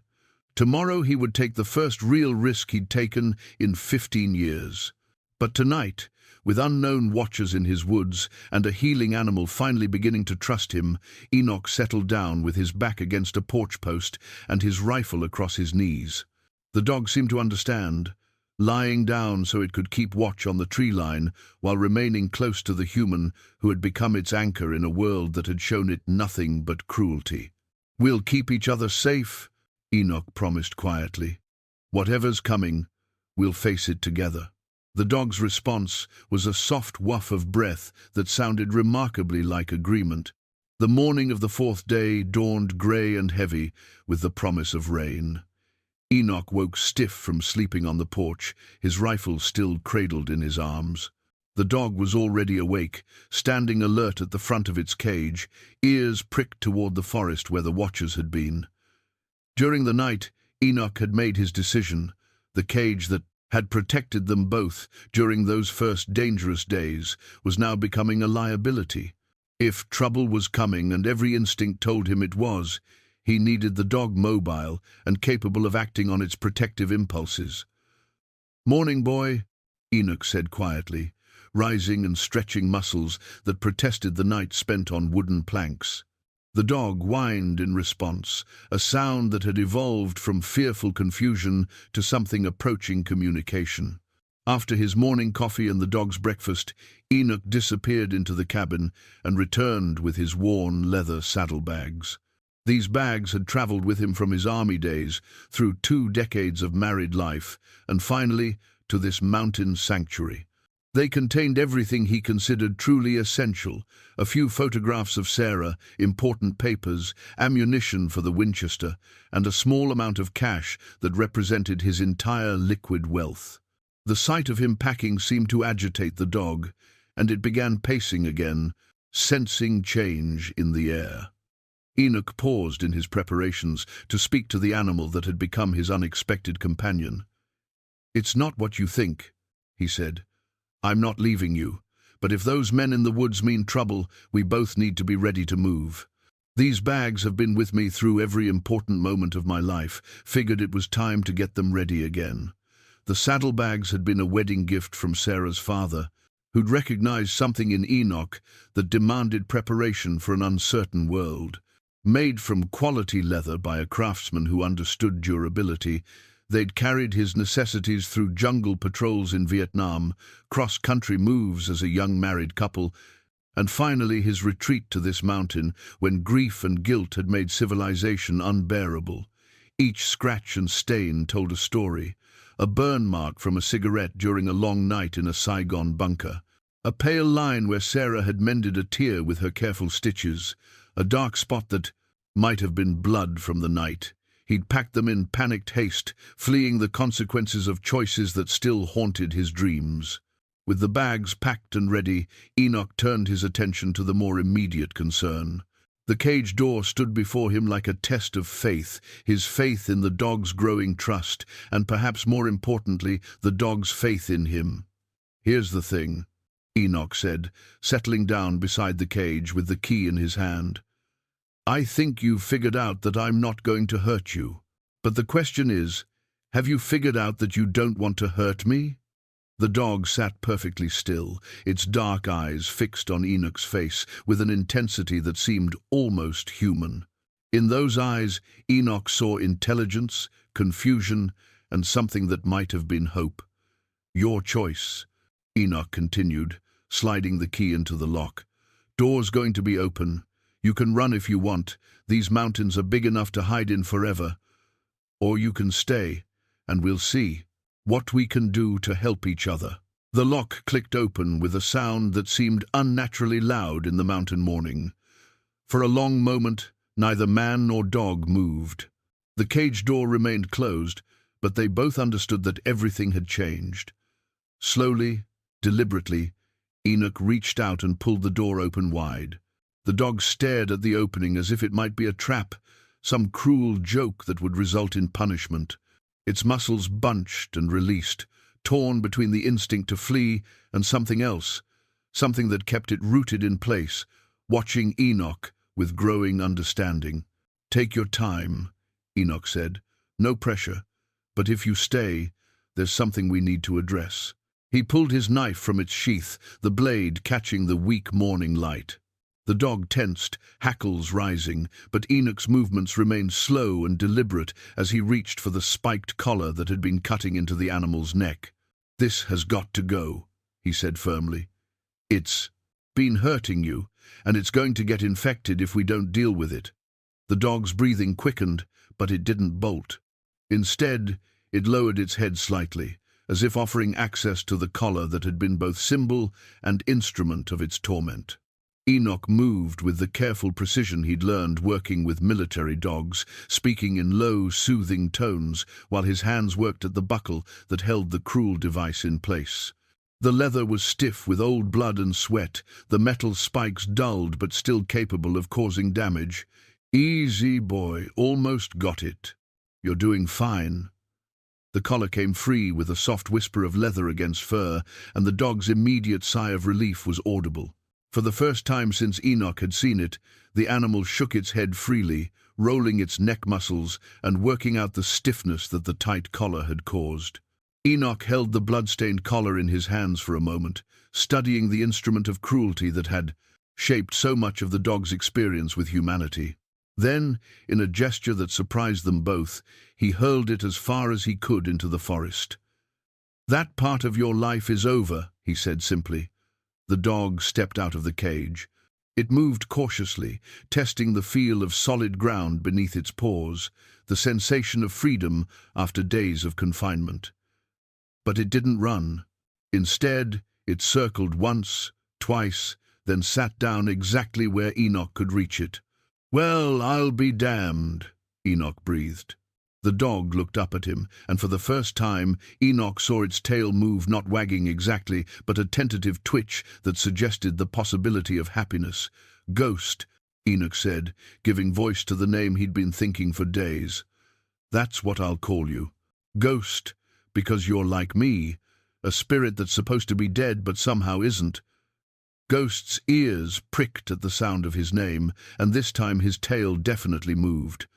Tomorrow he would take the first real risk he'd taken in 15 years. But tonight, with unknown watchers in his woods and a healing animal finally beginning to trust him, Enoch settled down with his back against a porch post and his rifle across his knees. The dog seemed to understand, lying down so it could keep watch on the tree line while remaining close to the human who had become its anchor in a world that had shown it nothing but cruelty. "We'll keep each other safe," Enoch promised quietly. "Whatever's coming, we'll face it together." The dog's response was a soft woof of breath that sounded remarkably like agreement. The morning of the fourth day dawned grey and heavy with the promise of rain. Enoch woke stiff from sleeping on the porch, his rifle still cradled in his arms. The dog was already awake, standing alert at the front of its cage, ears pricked toward the forest where the watchers had been. During the night, Enoch had made his decision. The cage that had protected them both during those first dangerous days was now becoming a liability. If trouble was coming, and every instinct told him it was, he needed the dog mobile and capable of acting on its protective impulses. "Morning, boy," Enoch said quietly, rising and stretching muscles that protested the night spent on wooden planks. The dog whined in response, a sound that had evolved from fearful confusion to something approaching communication. After his morning coffee and the dog's breakfast, Enoch disappeared into the cabin and returned with his worn leather saddlebags. These bags had traveled with him from his army days, through 2 decades of married life, and finally to this mountain sanctuary. They contained everything he considered truly essential: a few photographs of Sarah, important papers, ammunition for the Winchester, and a small amount of cash that represented his entire liquid wealth. The sight of him packing seemed to agitate the dog, and it began pacing again, sensing change in the air. Enoch paused in his preparations to speak to the animal that had become his unexpected companion. "It's not what you think," he said. "I'm not leaving you, but if those men in the woods mean trouble, we both need to be ready to move. These bags have been with me through every important moment of my life. Figured it was time to get them ready again." The saddlebags had been a wedding gift from Sarah's father, who'd recognized something in Enoch that demanded preparation for an uncertain world. Made from quality leather by a craftsman who understood durability, they'd carried his necessities through jungle patrols in Vietnam, cross-country moves as a young married couple, and finally his retreat to this mountain when grief and guilt had made civilization unbearable. Each scratch and stain told a story: a burn mark from a cigarette during a long night in a Saigon bunker, a pale line where Sarah had mended a tear with her careful stitches, a dark spot that might have been blood from the night. He'd packed them in panicked haste, fleeing the consequences of choices that still haunted his dreams. With the bags packed and ready, Enoch turned his attention to the more immediate concern. The cage door stood before him like a test of faith, his faith in the dog's growing trust, and perhaps more importantly, the dog's faith in him. "Here's the thing," Enoch said, settling down beside the cage with the key in his hand. "I think you've figured out that I'm not going to hurt you. But the question is, have you figured out that you don't want to hurt me?" The dog sat perfectly still, its dark eyes fixed on Enoch's face with an intensity that seemed almost human. In those eyes, Enoch saw intelligence, confusion, and something that might have been hope. "Your choice," Enoch continued, sliding the key into the lock. "Door's going to be open. You can run if you want. These mountains are big enough to hide in forever. Or you can stay, and we'll see what we can do to help each other." The lock clicked open with a sound that seemed unnaturally loud in the mountain morning. For a long moment, neither man nor dog moved. The cage door remained closed, but they both understood that everything had changed. Slowly, deliberately, Enoch reached out and pulled the door open wide. The dog stared at the opening as if it might be a trap, some cruel joke that would result in punishment. Its muscles bunched and released, torn between the instinct to flee and something else, something that kept it rooted in place, watching Enoch with growing understanding. "Take your time," Enoch said. "No pressure, but if you stay, there's something we need to address." He pulled his knife from its sheath, the blade catching the weak morning light. The dog tensed, hackles rising, but Enoch's movements remained slow and deliberate as he reached for the spiked collar that had been cutting into the animal's neck. "This has got to go," he said firmly. "It's been hurting you, and it's going to get infected if we don't deal with it." The dog's breathing quickened, but it didn't bolt. Instead, it lowered its head slightly, as if offering access to the collar that had been both symbol and instrument of its torment. Enoch moved with the careful precision he'd learned working with military dogs, speaking in low, soothing tones while his hands worked at the buckle that held the cruel device in place. The leather was stiff with old blood and sweat, the metal spikes dulled but still capable of causing damage. "Easy, boy, almost got it. You're doing fine." The collar came free with a soft whisper of leather against fur, and the dog's immediate sigh of relief was audible. For the first time since Enoch had seen it, the animal shook its head freely, rolling its neck muscles and working out the stiffness that the tight collar had caused. Enoch held the blood-stained collar in his hands for a moment, studying the instrument of cruelty that had shaped so much of the dog's experience with humanity. Then, in a gesture that surprised them both, he hurled it as far as he could into the forest. "That part of your life is over," he said simply. The dog stepped out of the cage. It moved cautiously, testing the feel of solid ground beneath its paws, the sensation of freedom after days of confinement. But it didn't run. Instead, It circled once, twice, then sat down exactly where Enoch could reach it. "Well, I'll be damned," Enoch breathed. The dog looked up at him, and for the first time, Enoch saw its tail move, not wagging exactly, but a tentative twitch that suggested the possibility of happiness. "Ghost," Enoch said, giving voice to the name he'd been thinking for days. "That's what I'll call you. Ghost, because you're like me, a spirit that's supposed to be dead but somehow isn't." Ghost's ears pricked at the sound of his name, and this time his tail definitely moved.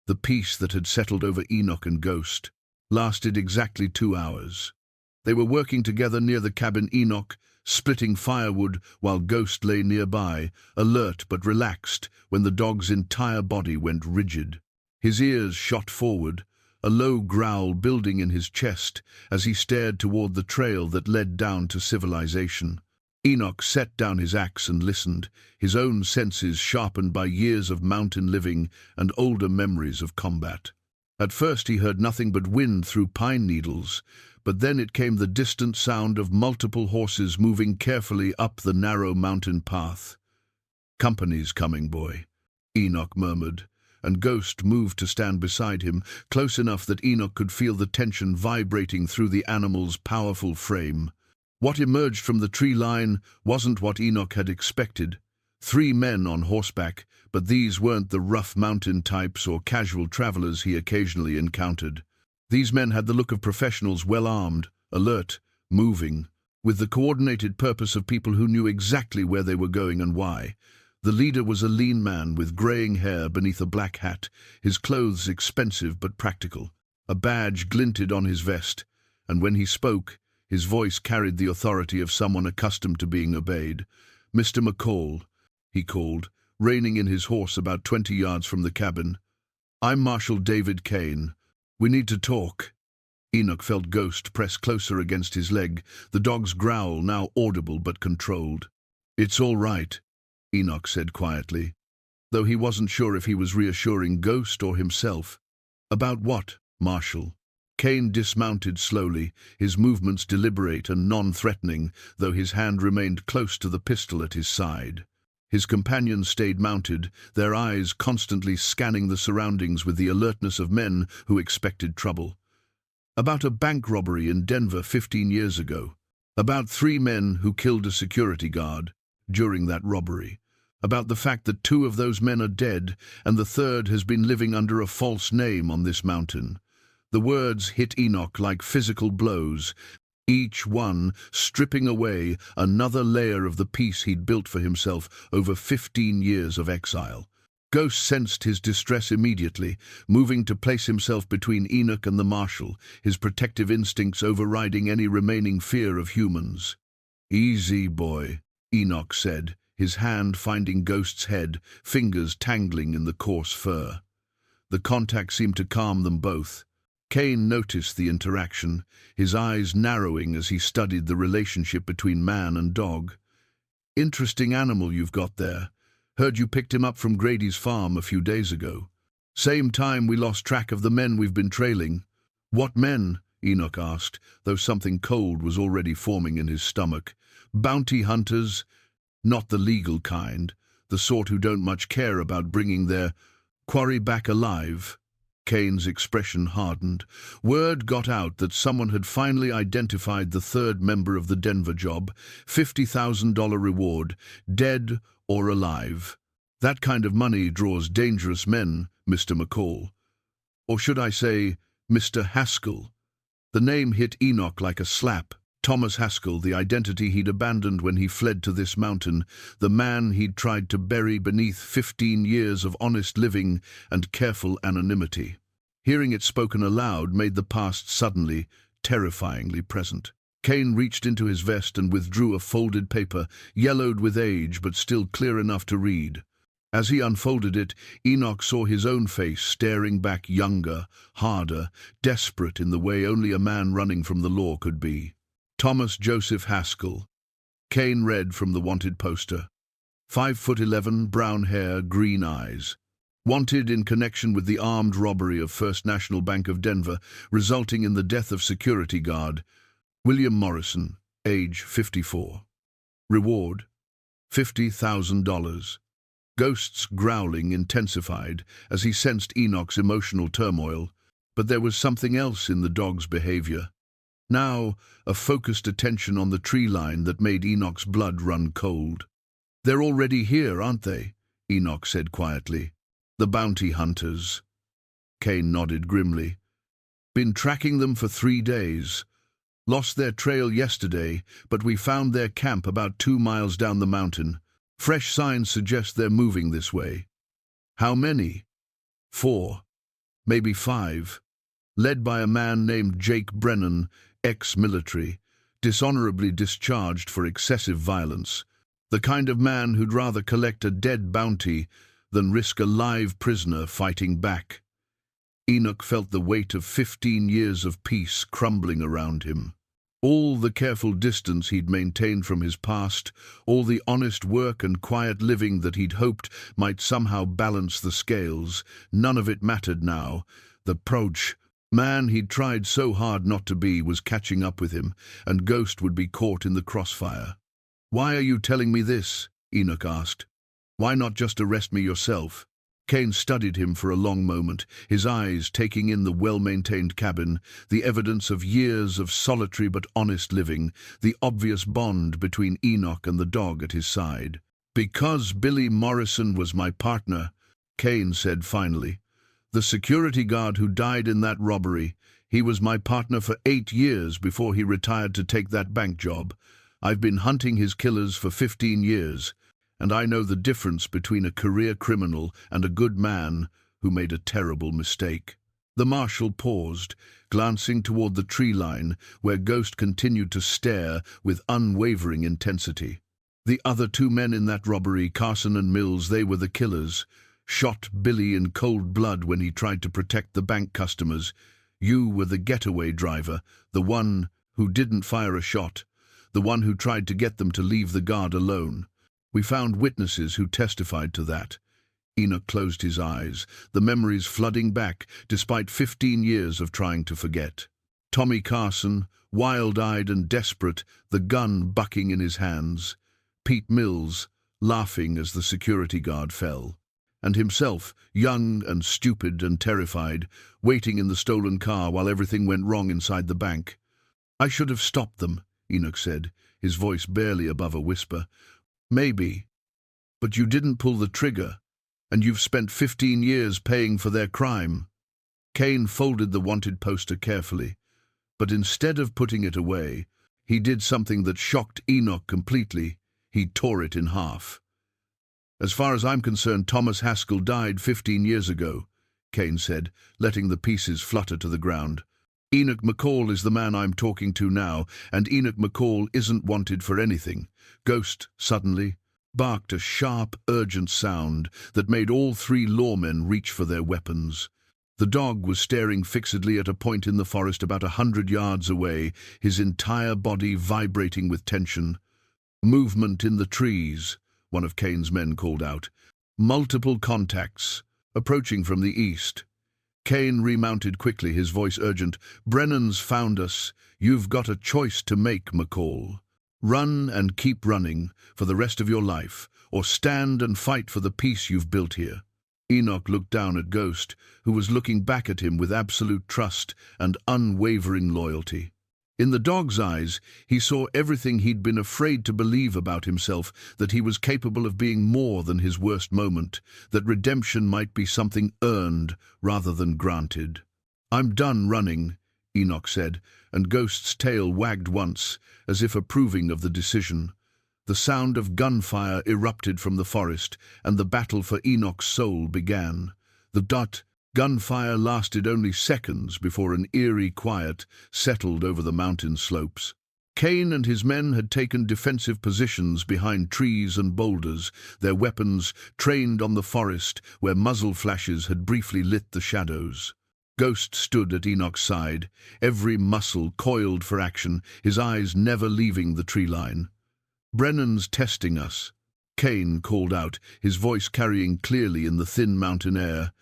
The peace that had settled over Enoch and Ghost lasted exactly 2 hours. They were working together near the cabin, Enoch splitting firewood while Ghost lay nearby, alert but relaxed when the dog's entire body went rigid. His ears shot forward, a low growl building in his chest as he stared toward the trail that led down to civilization. Enoch set down his axe and listened, his own senses sharpened by years of mountain living and older memories of combat. At first he heard nothing but wind through pine needles, but then it came the distant sound of multiple horses moving carefully up the narrow mountain path. "Company's coming, boy," Enoch murmured, and Ghost moved to stand beside him, close enough that Enoch could feel the tension vibrating through the animal's powerful frame. What emerged from the tree line wasn't what Enoch had expected. 3 men on horseback, but these weren't the rough mountain types or casual travelers he occasionally encountered. These men had the look of professionals, well-armed, alert, moving, with the coordinated purpose of people who knew exactly where they were going and why. The leader was a lean man with graying hair beneath a black hat, his clothes expensive but practical. A badge glinted on his vest, and when he spoke, his voice carried the authority of someone accustomed to being obeyed. "Mr. McCall," he called, reining in his horse about 20 yards from the cabin. "I'm Marshal David Kane. We need to talk." Enoch felt Ghost press closer against his leg, the dog's growl now audible but controlled. "It's all right," Enoch said quietly, though he wasn't sure if he was reassuring Ghost or himself. "About what, Marshal?" Kane dismounted slowly, his movements deliberate and non-threatening, though his hand remained close to the pistol at his side. His companions stayed mounted, their eyes constantly scanning the surroundings with the alertness of men who expected trouble. "About a bank robbery in Denver 15 years ago. About 3 men who killed a security guard during that robbery. About the fact that 2 of those men are dead and the 3rd has been living under a false name on this mountain." The words hit Enoch like physical blows, each one stripping away another layer of the peace he'd built for himself over 15 years of exile. Ghost sensed his distress immediately, moving to place himself between Enoch and the marshal, his protective instincts overriding any remaining fear of humans. "Easy, boy," Enoch said, his hand finding Ghost's head, fingers tangling in the coarse fur. The contact seemed to calm them both. Kane noticed the interaction, his eyes narrowing as he studied the relationship between man and dog. "Interesting animal you've got there. Heard you picked him up from Grady's farm a few days ago. Same time we lost track of the men we've been trailing." "What men?" Enoch asked, though something cold was already forming in his stomach. "Bounty hunters. Not the legal kind, the sort who don't much care about bringing their quarry back alive." Kane's expression hardened. Word got out that someone had finally identified the 3rd member of the Denver job, $50,000 reward, dead or alive. That kind of money draws dangerous men, Mr. McCall. Or should I say, Mr. Haskell? The name hit Enoch like a slap. Thomas Haskell, the identity he'd abandoned when he fled to this mountain, the man he'd tried to bury beneath 15 years of honest living and careful anonymity. Hearing it spoken aloud made the past suddenly, terrifyingly present. Kane reached into his vest and withdrew a folded paper, yellowed with age but still clear enough to read. As he unfolded it, Enoch saw his own face staring back, younger, harder, desperate in the way only a man running from the law could be. Thomas Joseph Haskell. Kane read from the wanted poster. 5'11", brown hair, green eyes. Wanted in connection with the armed robbery of First National Bank of Denver, resulting in the death of security guard William Morrison, age 54. Reward, $50,000. Ghost's growling intensified as he sensed Enoch's emotional turmoil, but there was something else in the dog's behavior. Now, a focused attention on the tree line that made Enoch's blood run cold. "They're already here, aren't they?" Enoch said quietly. "The bounty hunters." Kane nodded grimly. "Been tracking them for 3 days. Lost their trail yesterday, but we found their camp about 2 miles down the mountain. Fresh signs suggest they're moving this way." "How many?" 4, maybe 5. Led by a man named Jake Brennan, ex-military, dishonorably discharged for excessive violence. The kind of man who'd rather collect a dead bounty than risk a live prisoner fighting back. Enoch felt the weight of 15 years of peace crumbling around him. All the careful distance he'd maintained from his past, all the honest work and quiet living that he'd hoped might somehow balance the scales, none of it mattered now. The proach man he'd tried so hard not to be was catching up with him, and Ghost would be caught in the crossfire. "Why are you telling me this?" Enoch asked. "Why not just arrest me yourself?" Kane studied him for a long moment, his eyes taking in the well-maintained cabin, the evidence of years of solitary but honest living, the obvious bond between Enoch and the dog at his side. "Because Billy Morrison was my partner," Kane said finally. "The security guard who died in that robbery. He was my partner for 8 years before he retired to take that bank job. I've been hunting his killers for 15 years. And I know the difference between a career criminal and a good man who made a terrible mistake." The marshal paused, glancing toward the tree line, where Ghost continued to stare with unwavering intensity. "The other 2 men in that robbery, Carson and Mills, they were the killers. Shot Billy in cold blood when he tried to protect the bank customers. You were the getaway driver, the one who didn't fire a shot, the one who tried to get them to leave the guard alone. We found witnesses who testified to that." Enoch closed his eyes, the memories flooding back despite 15 years of trying to forget. Tommy Carson, wild-eyed and desperate, the gun bucking in his hands. Pete Mills, laughing as the security guard fell. And himself, young and stupid and terrified, waiting in the stolen car while everything went wrong inside the bank. "I should have stopped them," Enoch said, his voice barely above a whisper. "Maybe. But you didn't pull the trigger, and you've spent 15 years paying for their crime." Kane folded the wanted poster carefully, but instead of putting it away, he did something that shocked Enoch completely. He tore it in half. "As far as I'm concerned, Thomas Haskell died 15 years ago," Kane said, letting the pieces flutter to the ground. "Enoch McCall is the man I'm talking to now, and Enoch McCall isn't wanted for anything." Ghost, suddenly, barked a sharp, urgent sound that made all 3 lawmen reach for their weapons. The dog was staring fixedly at a point in the forest about 100 yards away, his entire body vibrating with tension. "Movement in the trees," one of Kane's men called out. "Multiple contacts, approaching from the east." Kane remounted quickly, his voice urgent. "Brennan's found us. You've got a choice to make, McCall. Run and keep running for the rest of your life, or stand and fight for the peace you've built here." Enoch looked down at Ghost, who was looking back at him with absolute trust and unwavering loyalty. In the dog's eyes, he saw everything he'd been afraid to believe about himself, that he was capable of being more than his worst moment, that redemption might be something earned rather than granted. "I'm done running," Enoch said, and Ghost's tail wagged once, as if approving of the decision. The sound of gunfire erupted from the forest, and the battle for Enoch's soul began. The gunfire lasted only seconds before an eerie quiet settled over the mountain slopes. Kane and his men had taken defensive positions behind trees and boulders, their weapons trained on the forest where muzzle flashes had briefly lit the shadows. Ghost stood at Enoch's side, every muscle coiled for action, his eyes never leaving the tree line. "Brennan's testing us," Kane called out, his voice carrying clearly in the thin mountain air.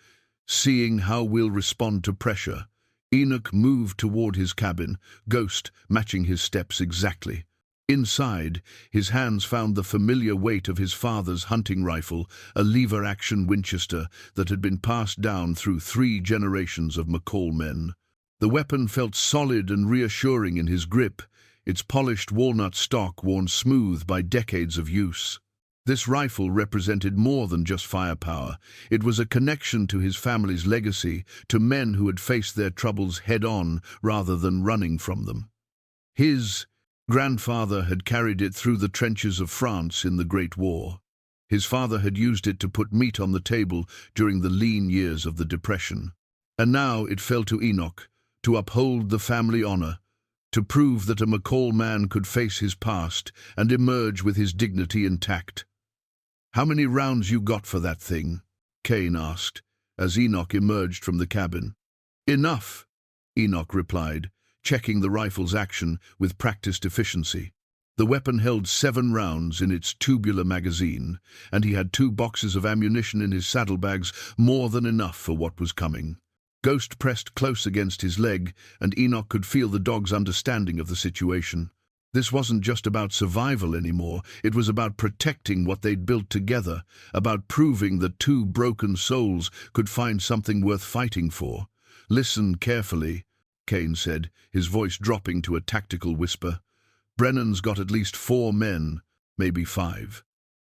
"Seeing how we'll respond to pressure." Enoch moved toward his cabin, Ghost matching his steps exactly. Inside, his hands found the familiar weight of his father's hunting rifle, a lever-action Winchester that had been passed down through 3 generations of McCall men. The weapon felt solid and reassuring in his grip, its polished walnut stock worn smooth by decades of use. This rifle represented more than just firepower. It was a connection to his family's legacy, to men who had faced their troubles head-on rather than running from them. His grandfather had carried it through the trenches of France in the Great War. His father had used it to put meat on the table during the lean years of the Depression. And now it fell to Enoch to uphold the family honor, to prove that a McCall man could face his past and emerge with his dignity intact. "How many rounds you got for that thing?" Kane asked, as Enoch emerged from the cabin. "Enough," Enoch replied, checking the rifle's action with practiced efficiency. The weapon held 7 rounds in its tubular magazine, and he had 2 boxes of ammunition in his saddlebags, more than enough for what was coming. Ghost pressed close against his leg, and Enoch could feel the dog's understanding of the situation. This wasn't just about survival anymore, it was about protecting what they'd built together, about proving that 2 broken souls could find something worth fighting for. "Listen carefully," Kane said, his voice dropping to a tactical whisper. "Brennan's got at least 4 men, maybe 5.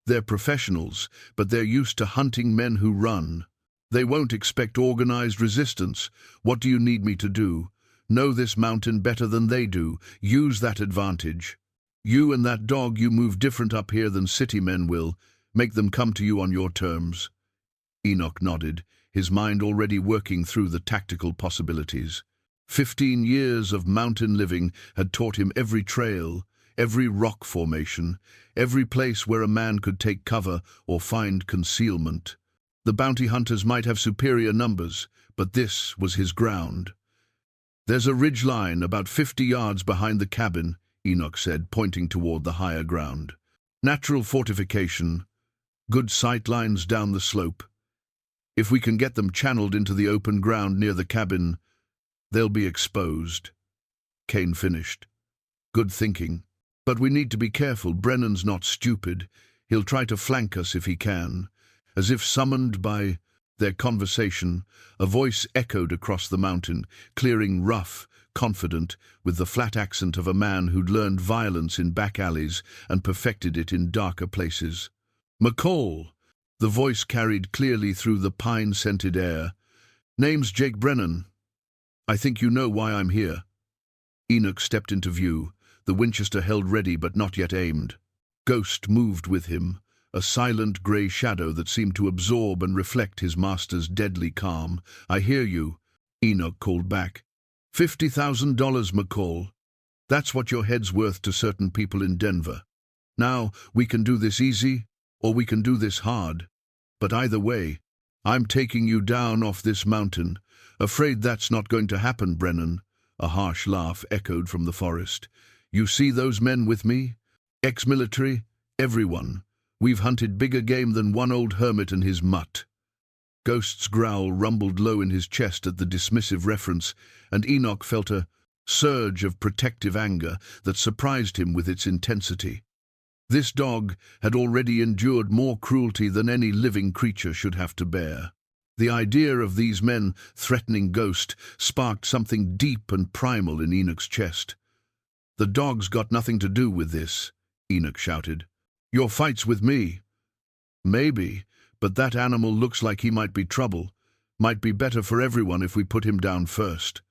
They're professionals, but they're used to hunting men who run. They won't expect organized resistance. What do you need me to do? Know this mountain better than they do. Use that advantage. You and that dog, you move different up here than city men will. Make them come to you on your terms." Enoch nodded, his mind already working through the tactical possibilities. 15 years of mountain living had taught him every trail, every rock formation, every place where a man could take cover or find concealment. The bounty hunters might have superior numbers, but this was his ground. "There's a ridge line about 50 yards behind the cabin," Enoch said, pointing toward the higher ground. "Natural fortification, good sight lines down the slope. If we can get them channeled into the open ground near the cabin, they'll be exposed." Kane finished. "Good thinking. But we need to be careful. Brennan's not stupid. He'll try to flank us if he can." As if summoned by their conversation, a voice echoed across the mountain, clearing, rough, confident, with the flat accent of a man who'd learned violence in back alleys and perfected it in darker places. "McCall!" The voice carried clearly through the pine-scented air. "Name's Jake Brennan. I think you know why I'm here." Enoch stepped into view, the Winchester held ready but not yet aimed. Ghost moved with him, a silent grey shadow that seemed to absorb and reflect his master's deadly calm. "I hear you," Enoch called back. $50,000, McCall. That's what your head's worth to certain people in Denver. Now, we can do this easy, or we can do this hard. But either way, I'm taking you down off this mountain. Afraid that's not going to happen, Brennan." A harsh laugh echoed from the forest. "You see those men with me? Ex-military, everyone. We've hunted bigger game than one old hermit and his mutt." Ghost's growl rumbled low in his chest at the dismissive reference, and Enoch felt a surge of protective anger that surprised him with its intensity. This dog had already endured more cruelty than any living creature should have to bear. The idea of these men threatening Ghost sparked something deep and primal in Enoch's chest. "The dog's got nothing to do with this," Enoch shouted. "Your fight's with me." "Maybe, but that animal looks like he might be trouble. Might be better for everyone if we put him down first."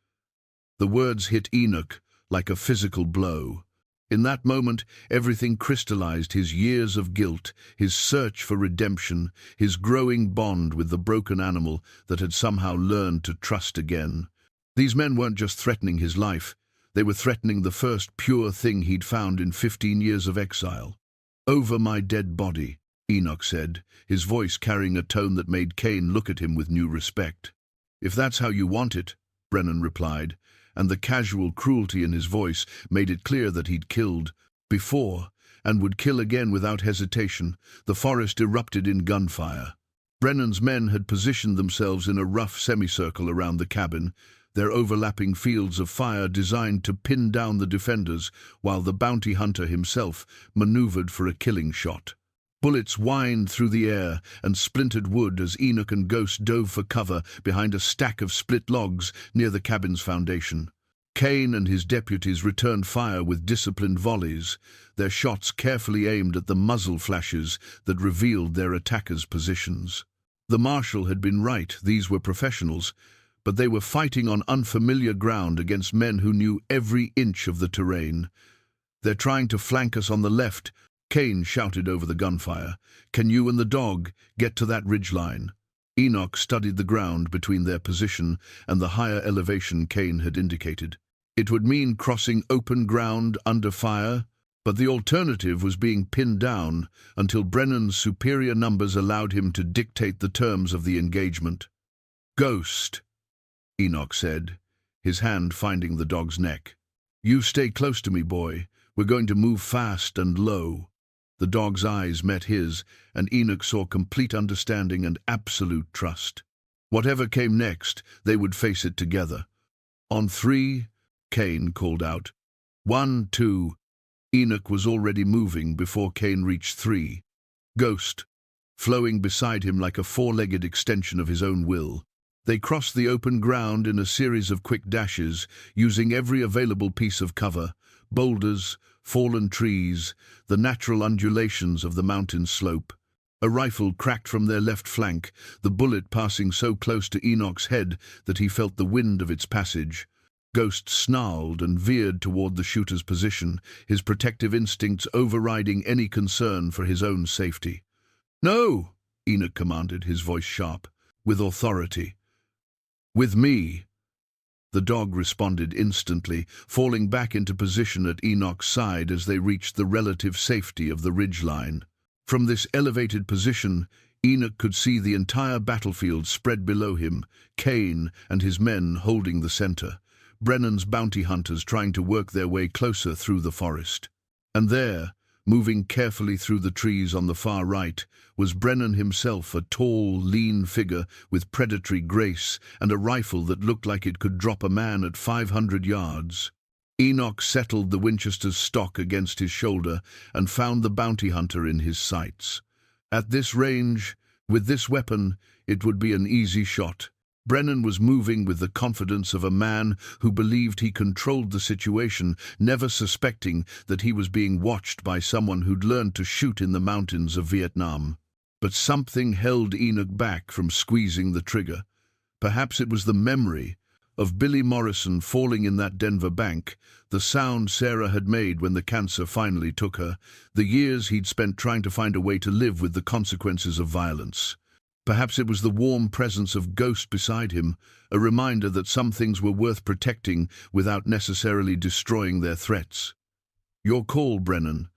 The words hit Enoch like a physical blow. In that moment, everything crystallized: his years of guilt, his search for redemption, his growing bond with the broken animal that had somehow learned to trust again. These men weren't just threatening his life, they were threatening the first pure thing he'd found in 15 years of exile. "Over my dead body," Enoch said, his voice carrying a tone that made Kane look at him with new respect. "If that's how you want it," Brennan replied, and the casual cruelty in his voice made it clear that he'd killed before and would kill again without hesitation. The forest erupted in gunfire. Brennan's men had positioned themselves in a rough semicircle around the cabin, their overlapping fields of fire designed to pin down the defenders, while the bounty hunter himself maneuvered for a killing shot. Bullets whined through the air and splintered wood as Enoch and Ghost dove for cover behind a stack of split logs near the cabin's foundation. Kane and his deputies returned fire with disciplined volleys, their shots carefully aimed at the muzzle flashes that revealed their attackers' positions. The marshal had been right, these were professionals, but they were fighting on unfamiliar ground against men who knew every inch of the terrain. "They're trying to flank us on the left," Kane shouted over the gunfire. "Can you and the dog get to that ridgeline?" Enoch studied the ground between their position and the higher elevation Kane had indicated. It would mean crossing open ground under fire, but the alternative was being pinned down until Brennan's superior numbers allowed him to dictate the terms of the engagement. "Ghost," Enoch said, his hand finding the dog's neck. "You stay close to me, boy. We're going to move fast and low." The dog's eyes met his, and Enoch saw complete understanding and absolute trust. Whatever came next, they would face it together. "On 3, Kane called out. 1, 2. Enoch was already moving before Kane reached 3. Ghost, flowing beside him like a four-legged extension of his own will. They crossed the open ground in a series of quick dashes, using every available piece of cover: boulders, fallen trees, the natural undulations of the mountain slope. A rifle cracked from their left flank, the bullet passing so close to Enoch's head that he felt the wind of its passage. Ghost snarled and veered toward the shooter's position, his protective instincts overriding any concern for his own safety. "No!" Enoch commanded, his voice sharp, with authority. "With me." The dog responded instantly, falling back into position at Enoch's side as they reached the relative safety of the ridgeline. From this elevated position, Enoch could see the entire battlefield spread below him, Kane and his men holding the center, Brennan's bounty hunters trying to work their way closer through the forest. And there, moving carefully through the trees on the far right, was Brennan himself, a tall, lean figure with predatory grace and a rifle that looked like it could drop a man at 500 yards. Enoch settled the Winchester's stock against his shoulder and found the bounty hunter in his sights. At this range, with this weapon, it would be an easy shot. Brennan was moving with the confidence of a man who believed he controlled the situation, never suspecting that he was being watched by someone who'd learned to shoot in the mountains of Vietnam. But something held Enoch back from squeezing the trigger. Perhaps it was the memory of Billy Morrison falling in that Denver bank, the sound Sarah had made when the cancer finally took her, the years he'd spent trying to find a way to live with the consequences of violence. Perhaps it was the warm presence of Ghost beside him, a reminder that some things were worth protecting without necessarily destroying their threats. "Your call, Brennan,"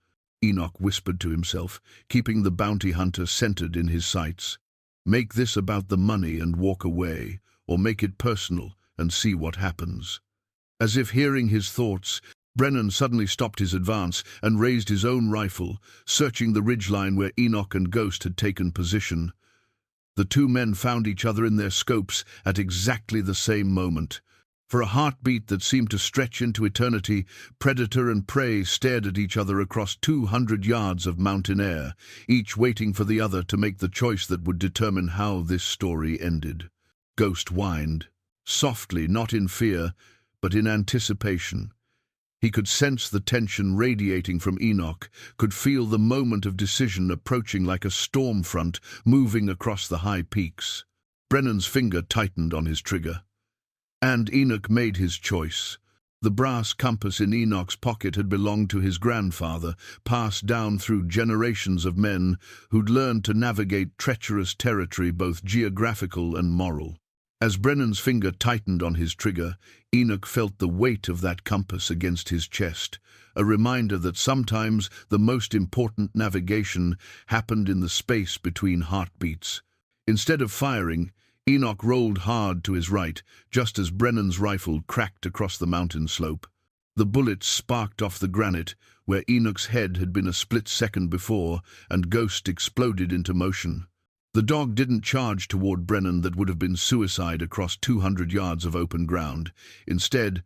Enoch whispered to himself, keeping the bounty hunter centered in his sights. "Make this about the money and walk away, or make it personal and see what happens." As if hearing his thoughts, Brennan suddenly stopped his advance and raised his own rifle, searching the ridgeline where Enoch and Ghost had taken position. The two men found each other in their scopes at exactly the same moment. For a heartbeat that seemed to stretch into eternity, predator and prey stared at each other across 200 yards of mountain air, each waiting for the other to make the choice that would determine how this story ended. Ghost whined, softly, not in fear, but in anticipation. He could sense the tension radiating from Enoch, could feel the moment of decision approaching like a storm front moving across the high peaks. Brennan's finger tightened on his trigger. And Enoch made his choice. The brass compass in Enoch's pocket had belonged to his grandfather, passed down through generations of men who'd learned to navigate treacherous territory, both geographical and moral. As Brennan's finger tightened on his trigger, Enoch felt the weight of that compass against his chest, a reminder that sometimes the most important navigation happened in the space between heartbeats. Instead of firing, Enoch rolled hard to his right, just as Brennan's rifle cracked across the mountain slope. The bullet sparked off the granite, where Enoch's head had been a split second before, and Ghost exploded into motion. The dog didn't charge toward Brennan. That would have been suicide across 200 yards of open ground. Instead,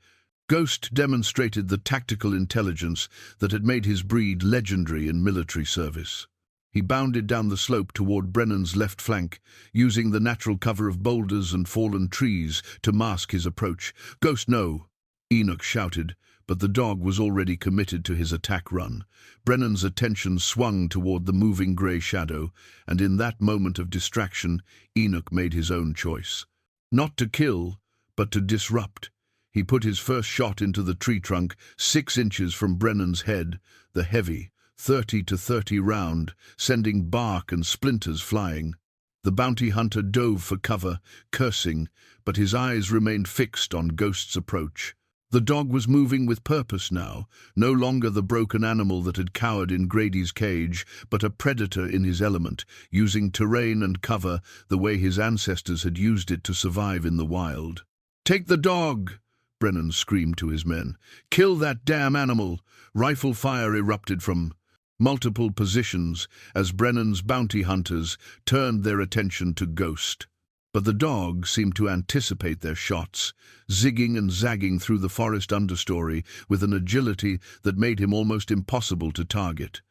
Ghost demonstrated the tactical intelligence that had made his breed legendary in military service. He bounded down the slope toward Brennan's left flank, using the natural cover of boulders and fallen trees to mask his approach. "Ghost, no!" Enoch shouted, but the dog was already committed to his attack run. Brennan's attention swung toward the moving grey shadow, and in that moment of distraction, Enoch made his own choice. Not to kill, but to disrupt. He put his first shot into the tree trunk, 6 inches from Brennan's head, the heavy, 30-30 round, sending bark and splinters flying. The bounty hunter dove for cover, cursing, but his eyes remained fixed on Ghost's approach. The dog was moving with purpose now, no longer the broken animal that had cowered in Grady's cage, but a predator in his element, using terrain and cover the way his ancestors had used it to survive in the wild. "Take the dog!" Brennan screamed to his men. "Kill that damn animal!" Rifle fire erupted from multiple positions as Brennan's bounty hunters turned their attention to Ghost. But the dog seemed to anticipate their shots, zigging and zagging through the forest understory with an agility that made him almost impossible to target.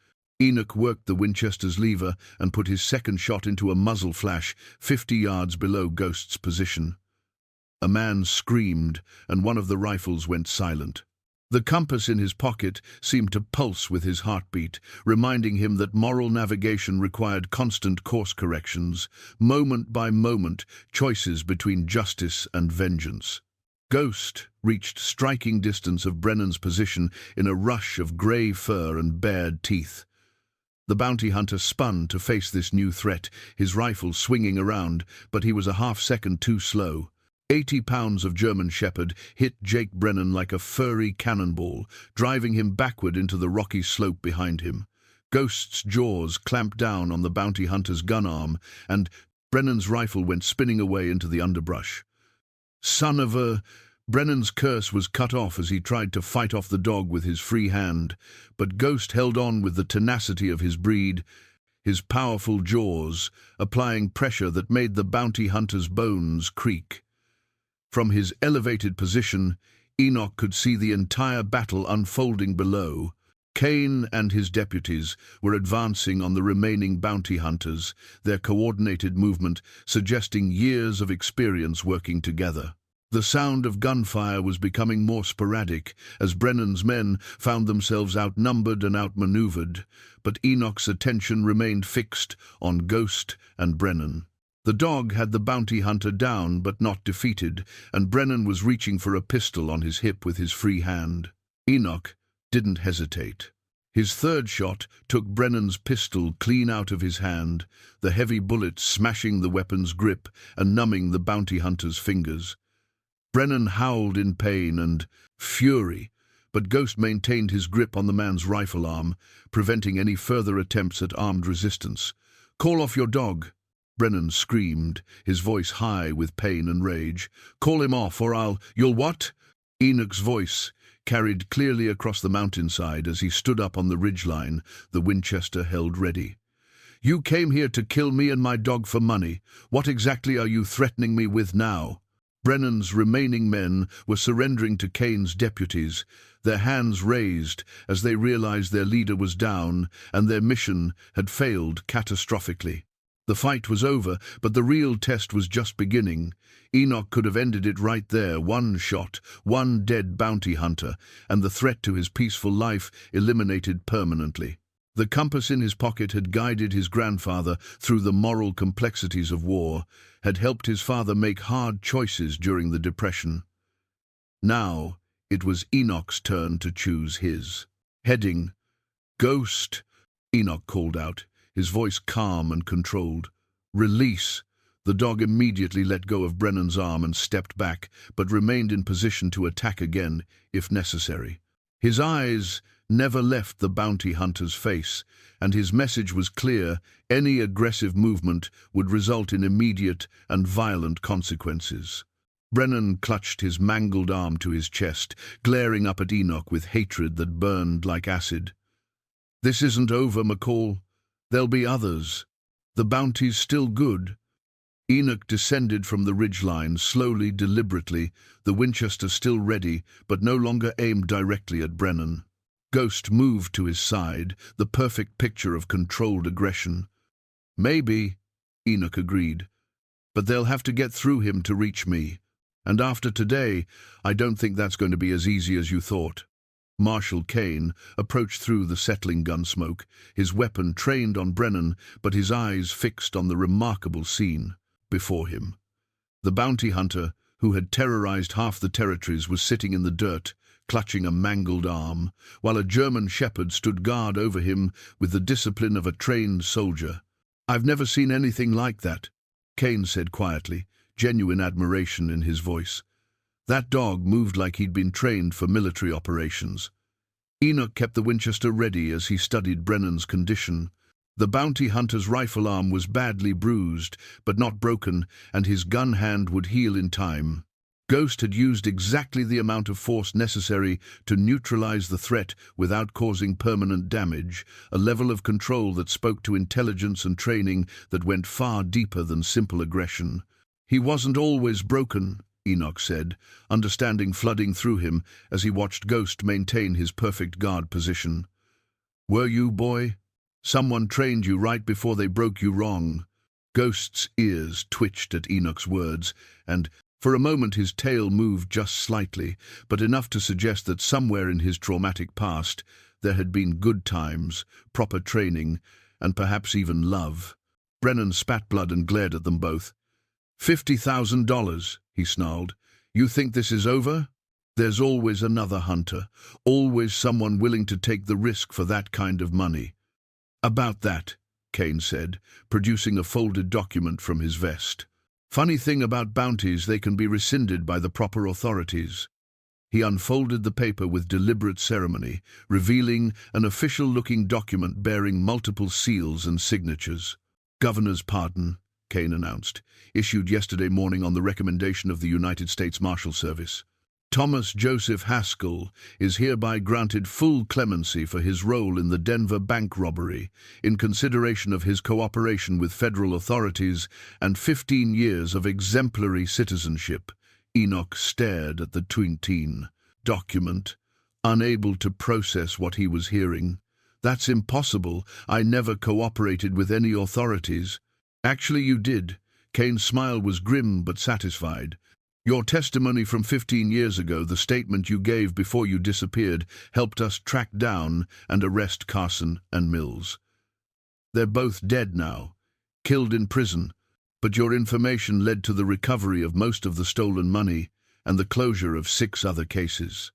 Enoch worked the Winchester's lever and put his second shot into a muzzle flash 50 yards below Ghost's position. A man screamed, and one of the rifles went silent. The compass in his pocket seemed to pulse with his heartbeat, reminding him that moral navigation required constant course corrections, moment by moment, choices between justice and vengeance. Ghost reached striking distance of Brennan's position in a rush of grey fur and bared teeth. The bounty hunter spun to face this new threat, his rifle swinging around, but he was a half-second too slow. 80 pounds of German Shepherd hit Jake Brennan like a furry cannonball, driving him backward into the rocky slope behind him. Ghost's jaws clamped down on the bounty hunter's gun arm, and Brennan's rifle went spinning away into the underbrush. "Son of a..." Brennan's curse was cut off as he tried to fight off the dog with his free hand, but Ghost held on with the tenacity of his breed, his powerful jaws applying pressure that made the bounty hunter's bones creak. From his elevated position, Enoch could see the entire battle unfolding below. Kane and his deputies were advancing on the remaining bounty hunters, their coordinated movement suggesting years of experience working together. The sound of gunfire was becoming more sporadic as Brennan's men found themselves outnumbered and outmaneuvered, but Enoch's attention remained fixed on Ghost and Brennan. The dog had the bounty hunter down but not defeated, and Brennan was reaching for a pistol on his hip with his free hand. Enoch didn't hesitate. His third shot took Brennan's pistol clean out of his hand, the heavy bullet smashing the weapon's grip and numbing the bounty hunter's fingers. Brennan howled in pain and fury, but Ghost maintained his grip on the man's rifle arm, preventing any further attempts at armed resistance. "Call off your dog," Brennan screamed, his voice high with pain and rage. "Call him off, or You'll what?" Enoch's voice carried clearly across the mountainside as he stood up on the ridgeline, the Winchester held ready. "You came here to kill me and my dog for money. What exactly are you threatening me with now?" Brennan's remaining men were surrendering to Kane's deputies, their hands raised as they realized their leader was down and their mission had failed catastrophically. The fight was over, but the real test was just beginning. Enoch could have ended it right there, one shot, one dead bounty hunter, and the threat to his peaceful life eliminated permanently. The compass in his pocket had guided his grandfather through the moral complexities of war, had helped his father make hard choices during the Depression. Now it was Enoch's turn to choose his. Heading, "Ghost," Enoch called out, his voice calm and controlled. "Release." The dog immediately let go of Brennan's arm and stepped back, but remained in position to attack again, if necessary. His eyes never left the bounty hunter's face, and his message was clear: any aggressive movement would result in immediate and violent consequences. Brennan clutched his mangled arm to his chest, glaring up at Enoch with hatred that burned like acid. "This isn't over, McCall. There'll be others." The bounty's still good. Enoch descended from the ridgeline, slowly, deliberately, the Winchester still ready, but no longer aimed directly at Brennan. Ghost moved to his side, the perfect picture of controlled aggression. "Maybe," Enoch agreed, "but they'll have to get through him to reach me. And after today, I don't think that's going to be as easy as you thought." Marshal Kane approached through the settling gun smoke, his weapon trained on Brennan, but his eyes fixed on the remarkable scene before him. The bounty hunter, who had terrorized half the territories, was sitting in the dirt, clutching a mangled arm, while a German shepherd stood guard over him with the discipline of a trained soldier. "I've never seen anything like that," Kane said quietly, genuine admiration in his voice. That dog moved like he'd been trained for military operations. Enoch kept the Winchester ready as he studied Brennan's condition. The bounty hunter's rifle arm was badly bruised, but not broken, and his gun hand would heal in time. Ghost had used exactly the amount of force necessary to neutralize the threat without causing permanent damage, a level of control that spoke to intelligence and training that went far deeper than simple aggression. "He wasn't always broken," Enoch said, understanding flooding through him as he watched Ghost maintain his perfect guard position. "Were you, boy? Someone trained you right before they broke you wrong." Ghost's ears twitched at Enoch's words, and for a moment his tail moved just slightly, but enough to suggest that somewhere in his traumatic past there had been good times, proper training, and perhaps even love. Brennan spat blood and glared at them both. $50,000, he snarled. "You think this is over? There's always another hunter, always someone willing to take the risk for that kind of money." "About that," Kane said, producing a folded document from his vest. "Funny thing about bounties, they can be rescinded by the proper authorities." He unfolded the paper with deliberate ceremony, revealing an official-looking document bearing multiple seals and signatures. "Governor's pardon," Kane announced, "issued yesterday morning on the recommendation of the United States Marshal Service. Thomas Joseph Haskell is hereby granted full clemency for his role in the Denver bank robbery, in consideration of his cooperation with federal authorities and 15 years of exemplary citizenship." Enoch stared at the twin document, unable to process what he was hearing. "That's impossible. I never cooperated with any authorities." "Actually, you did." Kane's smile was grim but satisfied. "Your testimony from 15 years ago, the statement you gave before you disappeared, helped us track down and arrest Carson and Mills. They're both dead now, killed in prison, but your information led to the recovery of most of the stolen money and the closure of 6 other cases."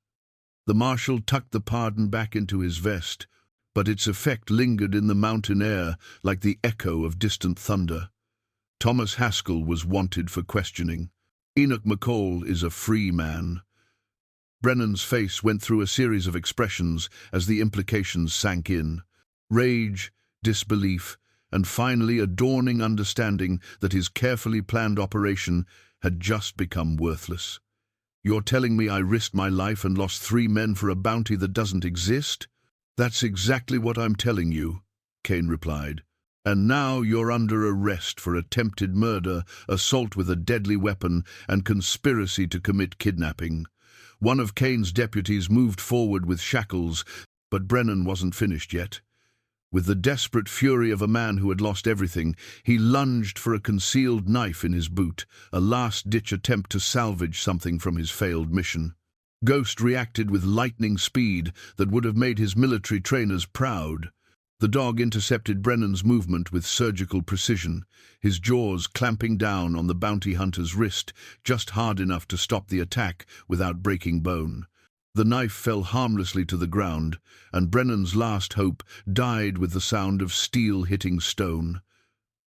The marshal tucked the pardon back into his vest, but its effect lingered in the mountain air like the echo of distant thunder. Thomas Haskell was wanted for questioning. Enoch McCall is a free man. Brennan's face went through a series of expressions as the implications sank in. Rage, disbelief, and finally a dawning understanding that his carefully planned operation had just become worthless. "You're telling me I risked my life and lost 3 men for a bounty that doesn't exist?" "That's exactly what I'm telling you," Kane replied. "And now you're under arrest for attempted murder, assault with a deadly weapon, and conspiracy to commit kidnapping." One of Kane's deputies moved forward with shackles, but Brennan wasn't finished yet. With the desperate fury of a man who had lost everything, he lunged for a concealed knife in his boot, a last-ditch attempt to salvage something from his failed mission. Ghost reacted with lightning speed that would have made his military trainers proud. The dog intercepted Brennan's movement with surgical precision, his jaws clamping down on the bounty hunter's wrist just hard enough to stop the attack without breaking bone. The knife fell harmlessly to the ground, and Brennan's last hope died with the sound of steel hitting stone.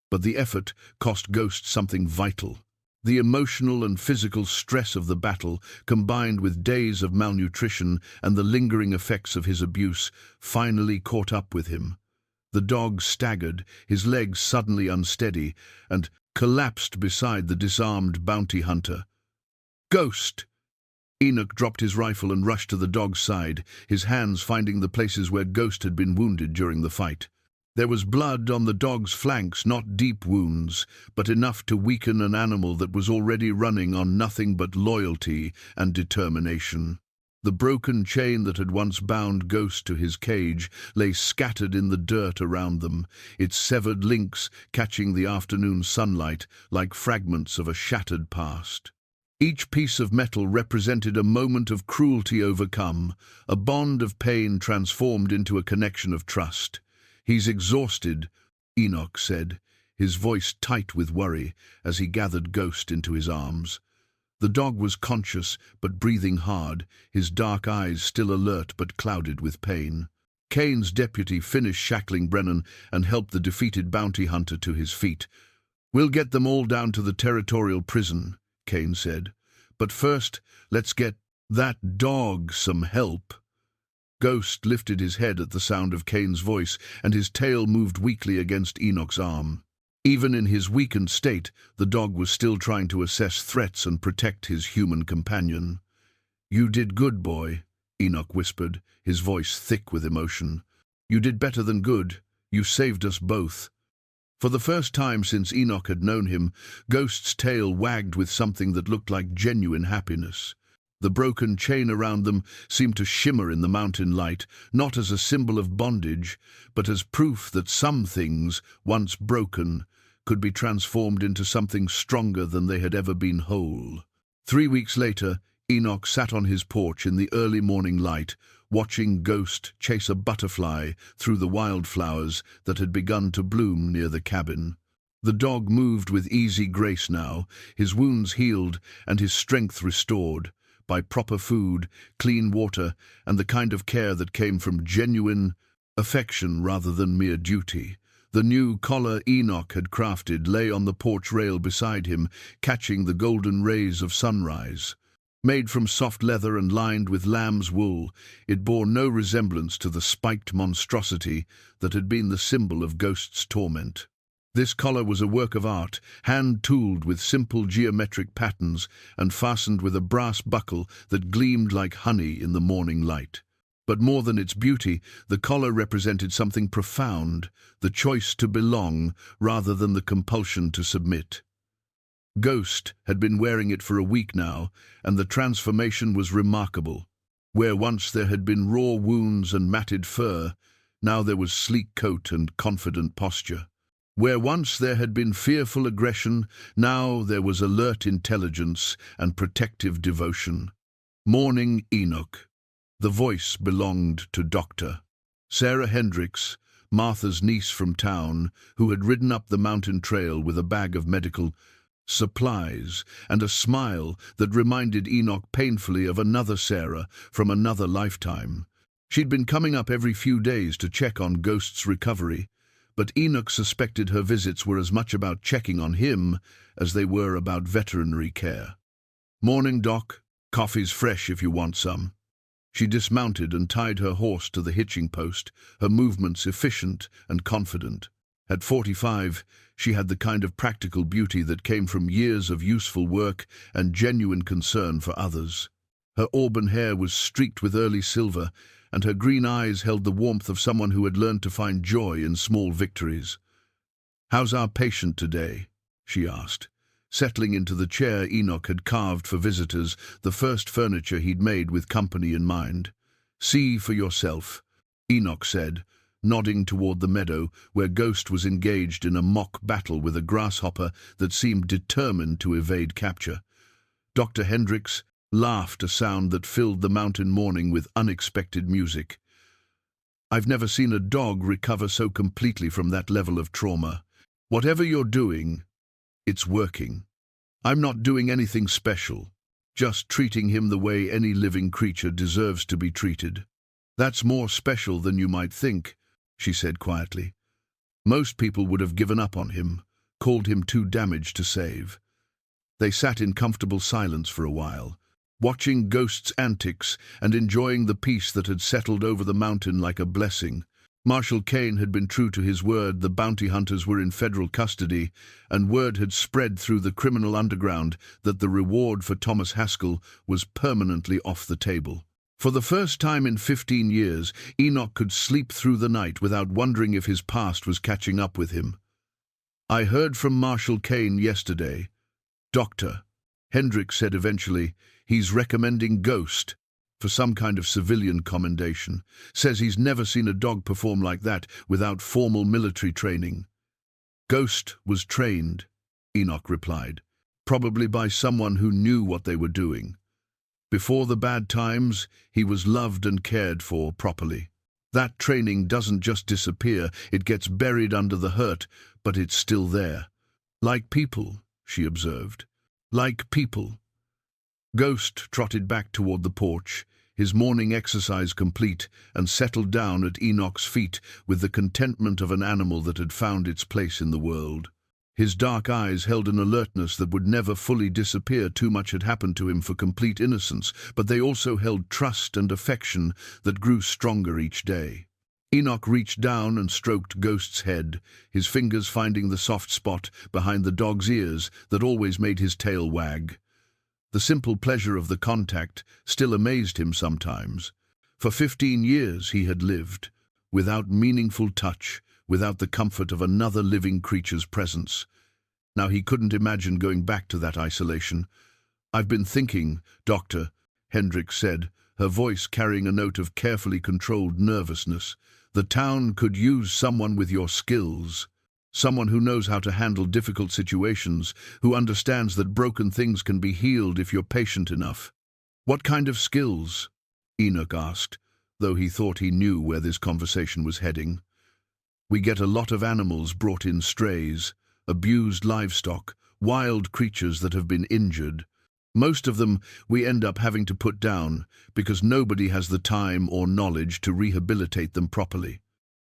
But the effort cost Ghost something vital. The emotional and physical stress of the battle, combined with days of malnutrition and the lingering effects of his abuse, finally caught up with him. The dog staggered, his legs suddenly unsteady, and collapsed beside the disarmed bounty hunter. "Ghost!" Enoch dropped his rifle and rushed to the dog's side, his hands finding the places where Ghost had been wounded during the fight. There was blood on the dog's flanks, not deep wounds, but enough to weaken an animal that was already running on nothing but loyalty and determination. The broken chain that had once bound Ghost to his cage lay scattered in the dirt around them, its severed links catching the afternoon sunlight like fragments of a shattered past. Each piece of metal represented a moment of cruelty overcome, a bond of pain transformed into a connection of trust. "He's exhausted," Enoch said, his voice tight with worry as he gathered Ghost into his arms. The dog was conscious but breathing hard, his dark eyes still alert but clouded with pain. Kane's deputy finished shackling Brennan and helped the defeated bounty hunter to his feet. "We'll get them all down to the territorial prison," Kane said. "But first, let's get that dog some help." Ghost lifted his head at the sound of Kane's voice, and his tail moved weakly against Enoch's arm. Even in his weakened state, the dog was still trying to assess threats and protect his human companion. "You did good, boy," Enoch whispered, his voice thick with emotion. "You did better than good. You saved us both." For the first time since Enoch had known him, Ghost's tail wagged with something that looked like genuine happiness. The broken chain around them seemed to shimmer in the mountain light, not as a symbol of bondage, but as proof that some things, once broken, could be transformed into something stronger than they had ever been whole. 3 weeks later, Enoch sat on his porch in the early morning light, watching Ghost chase a butterfly through the wildflowers that had begun to bloom near the cabin. The dog moved with easy grace now, his wounds healed and his strength restored by proper food, clean water, and the kind of care that came from genuine affection rather than mere duty. The new collar Enoch had crafted lay on the porch rail beside him, catching the golden rays of sunrise. Made from soft leather and lined with lamb's wool, it bore no resemblance to the spiked monstrosity that had been the symbol of Ghost's torment. This collar was a work of art, hand-tooled with simple geometric patterns and fastened with a brass buckle that gleamed like honey in the morning light. But more than its beauty, the collar represented something profound, the choice to belong rather than the compulsion to submit. Ghost had been wearing it for a week now, and the transformation was remarkable. Where once there had been raw wounds and matted fur, now there was sleek coat and confident posture. Where once there had been fearful aggression, now there was alert intelligence and protective devotion. Morning Enoch. The voice belonged to Dr. Sarah Hendricks, Martha's niece from town, who had ridden up the mountain trail with a bag of medical supplies and a smile that reminded Enoch painfully of another Sarah from another lifetime. She'd been coming up every few days to check on Ghost's recovery, but Enoch suspected her visits were as much about checking on him as they were about veterinary care. "Morning, Doc. Coffee's fresh if you want some." She dismounted and tied her horse to the hitching post, her movements efficient and confident. At 45, she had the kind of practical beauty that came from years of useful work and genuine concern for others. Her auburn hair was streaked with early silver, and her green eyes held the warmth of someone who had learned to find joy in small victories. "How's our patient today?" she asked, settling into the chair Enoch had carved for visitors, the first furniture he'd made with company in mind. "See for yourself," Enoch said, nodding toward the meadow where Ghost was engaged in a mock battle with a grasshopper that seemed determined to evade capture. Dr. Hendricks laughed, a sound that filled the mountain morning with unexpected music. "I've never seen a dog recover so completely from that level of trauma. Whatever you're doing, it's working. I'm not doing anything special, just treating him the way any living creature deserves to be treated." "That's more special than you might think," she said quietly. "Most people would have given up on him, called him too damaged to save." They sat in comfortable silence for a while, watching Ghost's antics and enjoying the peace that had settled over the mountain like a blessing. Marshal Kane had been true to his word. The bounty hunters were in federal custody, and word had spread through the criminal underground that the reward for Thomas Haskell was permanently off the table. For the first time in 15 years, Enoch could sleep through the night without wondering if his past was catching up with him. "I heard from Marshal Kane yesterday. Doctor," Hendrik said eventually, "he's recommending Ghost for some kind of civilian commendation. Says he's never seen a dog perform like that without formal military training." "Ghost was trained," Enoch replied, "probably by someone who knew what they were doing. Before the bad times, he was loved and cared for properly. That training doesn't just disappear, it gets buried under the hurt, but it's still there. Like people," she observed. "Like people." Ghost trotted back toward the porch, his morning exercise complete, and settled down at Enoch's feet with the contentment of an animal that had found its place in the world. His dark eyes held an alertness that would never fully disappear. Too much had happened to him for complete innocence, but they also held trust and affection that grew stronger each day. Enoch reached down and stroked Ghost's head, his fingers finding the soft spot behind the dog's ears that always made his tail wag. The simple pleasure of the contact still amazed him sometimes. For 15 years he had lived, without meaningful touch, without the comfort of another living creature's presence. Now he couldn't imagine going back to that isolation. "I've been thinking, Doctor," Hendrik said, her voice carrying a note of carefully controlled nervousness. "The town could use someone with your skills. Someone who knows how to handle difficult situations, who understands that broken things can be healed if you're patient enough." "What kind of skills?" Enoch asked, though he thought he knew where this conversation was heading. "We get a lot of animals brought in, strays, abused livestock, wild creatures that have been injured. Most of them we end up having to put down because nobody has the time or knowledge to rehabilitate them properly."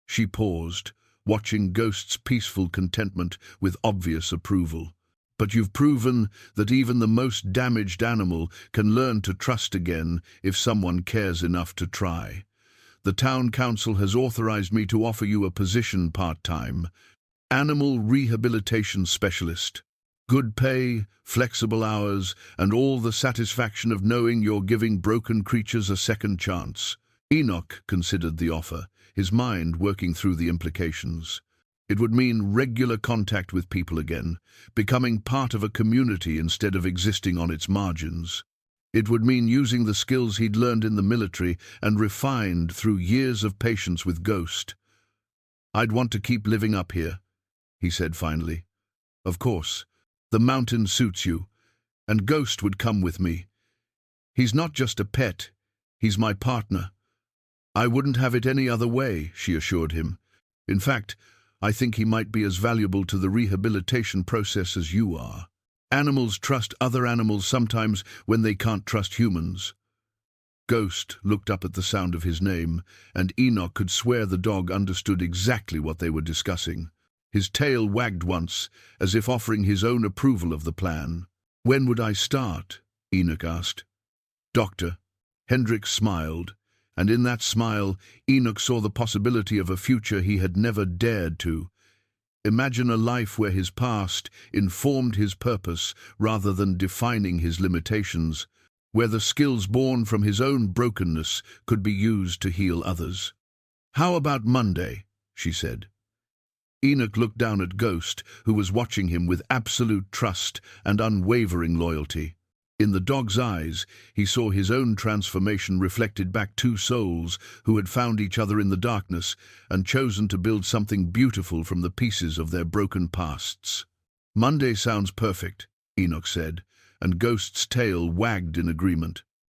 She paused, watching Ghost's peaceful contentment with obvious approval. "But you've proven that even the most damaged animal can learn to trust again if someone cares enough to try. The town council has authorized me to offer you a position part-time, animal rehabilitation specialist. Good pay, flexible hours, and all the satisfaction of knowing you're giving broken creatures a second chance." Enoch considered the offer, his mind working through the implications. It would mean regular contact with people again, becoming part of a community instead of existing on its margins. It would mean using the skills he'd learned in the military and refined through years of patience with Ghost. "I'd want to keep living up here," he said finally. "Of course, the mountain suits you, and Ghost would come with me. He's not just a pet, he's my partner." "I wouldn't have it any other way," she assured him. "In fact, I think he might be as valuable to the rehabilitation process as you are. Animals trust other animals sometimes when they can't trust humans." Ghost looked up at the sound of his name, and Enoch could swear the dog understood exactly what they were discussing. His tail wagged once, as if offering his own approval of the plan. "When would I start?" Enoch asked. "Doctor." Hendrik smiled, and in that smile Enoch saw the possibility of a future he had never dared to. Imagine a life where his past informed his purpose rather than defining his limitations, where the skills born from his own brokenness could be used to heal others. "How about Monday?" she said. Enoch looked down at Ghost, who was watching him with absolute trust and unwavering loyalty. In the dog's eyes, he saw his own transformation reflected back, two souls who had found each other in the darkness and chosen to build something beautiful from the pieces of their broken pasts. "Monday sounds perfect," Enoch said, and Ghost's tail wagged in agreement.